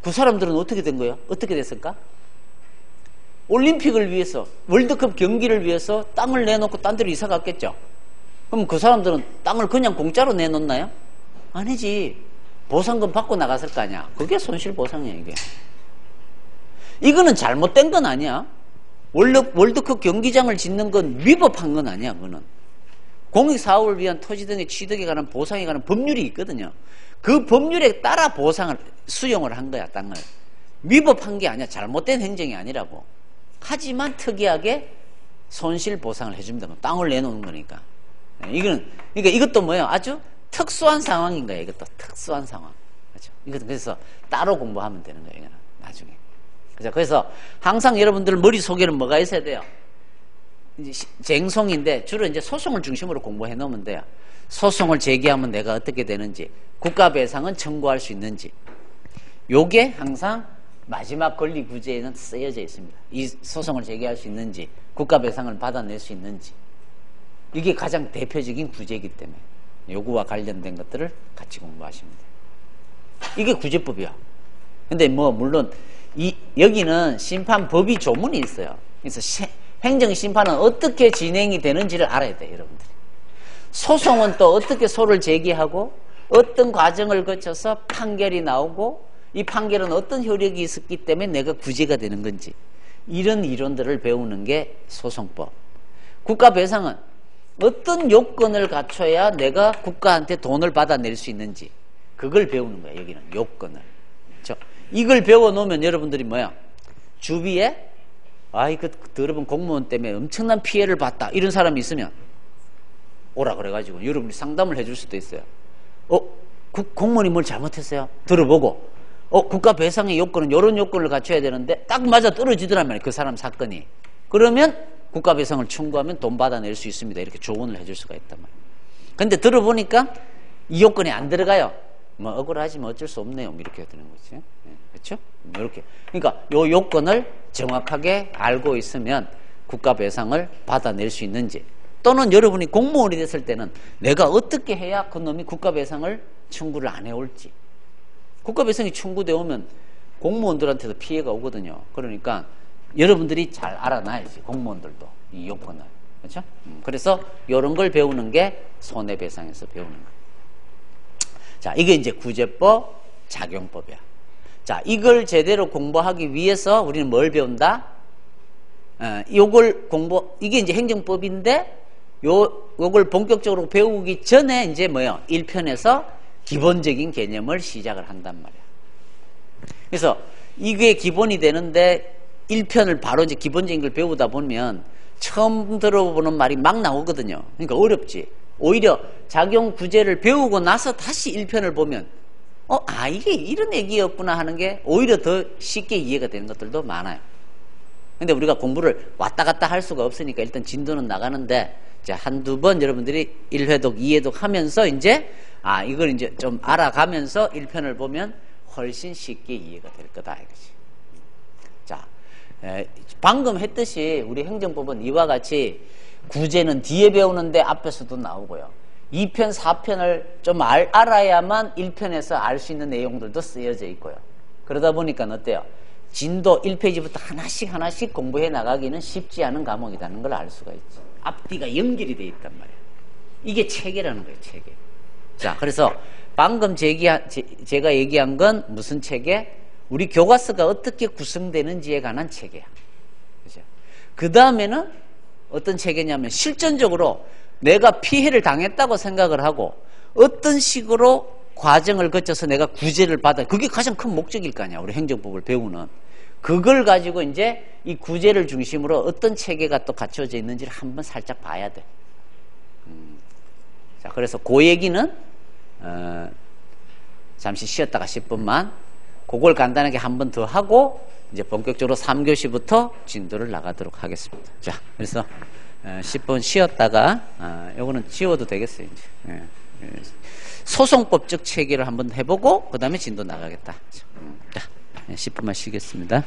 그 사람들은 어떻게 된 거예요? 어떻게 됐을까? 올림픽을 위해서, 월드컵 경기를 위해서 땅을 내놓고 딴 데로 이사 갔겠죠. 그럼 그 사람들은 땅을 그냥 공짜로 내놓나요? 아니지. 보상금 받고 나갔을 거 아니야. 그게 손실보상이야. 이게. 이거는 잘못된 건 아니야. 월드컵 경기장을 짓는 건 위법한 건 아니야. 그거는 공익사업을 위한 토지 등의 취득에 관한 보상에 관한 법률이 있거든요. 그 법률에 따라 보상을 수용을 한 거야. 땅을. 위법한 게 아니야. 잘못된 행정이 아니라고. 하지만 특이하게 손실보상을 해줍니다. 땅을 내놓는 거니까. 그러니까 이것도 뭐예요? 아주 특수한 상황인 거예요. 이것도 특수한 상황. 그렇죠? 이것도 그래서 따로 공부하면 되는 거예요. 이거는 나중에. 그죠? 그래서 항상 여러분들 머릿속에는 뭐가 있어야 돼요? 이제 쟁송인데 주로 이제 소송을 중심으로 공부해 놓으면 돼요. 소송을 제기하면 내가 어떻게 되는지, 국가배상은 청구할 수 있는지. 요게 항상 마지막 권리 구제에는 쓰여져 있습니다. 이 소송을 제기할 수 있는지, 국가배상을 받아낼 수 있는지. 이게 가장 대표적인 구제이기 때문에 요구와 관련된 것들을 같이 공부하시면 돼요. 이게 구제법이야. 근데 뭐 물론 여기는 심판법이 조문이 있어요. 그래서 행정심판은 어떻게 진행이 되는지를 알아야 돼요. 여러분들이. 소송은 또 어떻게 소를 제기하고 어떤 과정을 거쳐서 판결이 나오고 이 판결은 어떤 효력이 있었기 때문에 내가 구제가 되는 건지, 이런 이론들을 배우는 게 소송법. 국가배상은 어떤 요건을 갖춰야 내가 국가한테 돈을 받아낼 수 있는지, 그걸 배우는 거예요. 여기는 요건을. 그렇죠? 이걸 배워놓으면 여러분들이 뭐야? 주위에 그 더러운 공무원 때문에 엄청난 피해를 봤다, 이런 사람이 있으면 오라 그래가지고 여러분이 상담을 해줄 수도 있어요. 공무원이 뭘 잘못했어요? 들어보고 국가배상의 요건은 이런 요건을 갖춰야 되는데 딱 맞아 떨어지더란 말이에요. 그 사람 사건이. 그러면 국가배상을 청구하면 돈 받아낼 수 있습니다. 이렇게 조언을 해줄 수가 있단 말이에요. 근데 들어보니까 이 요건이 안 들어가요. 뭐 억울하지만 어쩔 수 없네요. 뭐 이렇게 되는 거지. 그렇죠? 이렇게. 그러니까 요 요건을 정확하게 알고 있으면 국가 배상을 받아낼 수 있는지, 또는 여러분이 공무원이 됐을 때는 내가 어떻게 해야 그놈이 국가 배상을 청구를 안 해올지. 국가 배상이 청구되어 오면 공무원들한테도 피해가 오거든요. 그러니까 여러분들이 잘 알아놔야지, 공무원들도 이 요건을. 그렇죠? 그래서 이런 걸 배우는 게 손해배상에서 배우는 거예요. 자, 이게 이제 구제법, 작용법이야. 자, 이걸 제대로 공부하기 위해서 우리는 뭘 배운다? 이게 이제 행정법인데, 요걸 본격적으로 배우기 전에 이제 뭐요? 1편에서 기본적인 개념을 시작을 한단 말이야. 그래서 이게 기본이 되는데 1편을 바로 이제 기본적인 걸 배우다 보면 처음 들어보는 말이 막 나오거든요. 그러니까 어렵지. 오히려 작용 구제를 배우고 나서 다시 1편을 보면 이게 이런 얘기였구나 하는 게 오히려 더 쉽게 이해가 되는 것들도 많아요. 근데 우리가 공부를 왔다 갔다 할 수가 없으니까 일단 진도는 나가는데, 이제 한두 번 여러분들이 1회독, 2회독 하면서 이제 이걸 이제 좀 알아가면서 1편을 보면 훨씬 쉽게 이해가 될 거다 이거지. 자, 방금 했듯이 우리 행정법은 이와 같이 구제는 뒤에 배우는데 앞에서도 나오고요. 2편, 4편을 좀 알아야만 1편에서 알 수 있는 내용들도 쓰여져 있고요. 그러다 보니까 어때요? 진도 1페이지부터 하나씩 공부해 나가기는 쉽지 않은 과목이라는 걸 알 수가 있죠. 앞뒤가 연결이 돼 있단 말이에요. 이게 체계라는 거예요, 체계. 자, 그래서 방금 제가 얘기한 건 무슨 체계? 우리 교과서가 어떻게 구성되는지에 관한 체계야. 그죠? 그 다음에는 어떤 체계냐면 실전적으로 내가 피해를 당했다고 생각을 하고 어떤 식으로 과정을 거쳐서 내가 구제를 받아, 그게 가장 큰 목적일 거 아니야, 우리 행정법을 배우는. 그걸 가지고 이제 이 구제를 중심으로 어떤 체계가 또 갖춰져 있는지를 한번 살짝 봐야 돼. 자, 그래서 그 얘기는 잠시 쉬었다가 10분만 그걸 간단하게 한 번 더 하고 이제 본격적으로 3교시부터 진도를 나가도록 하겠습니다. 자, 그래서 10분 쉬었다가 요거는 지워도 되겠어요, 이제. 소송법적 체계를 한번 해보고 그 다음에 진도 나가겠다. 자, 10분만 쉬겠습니다.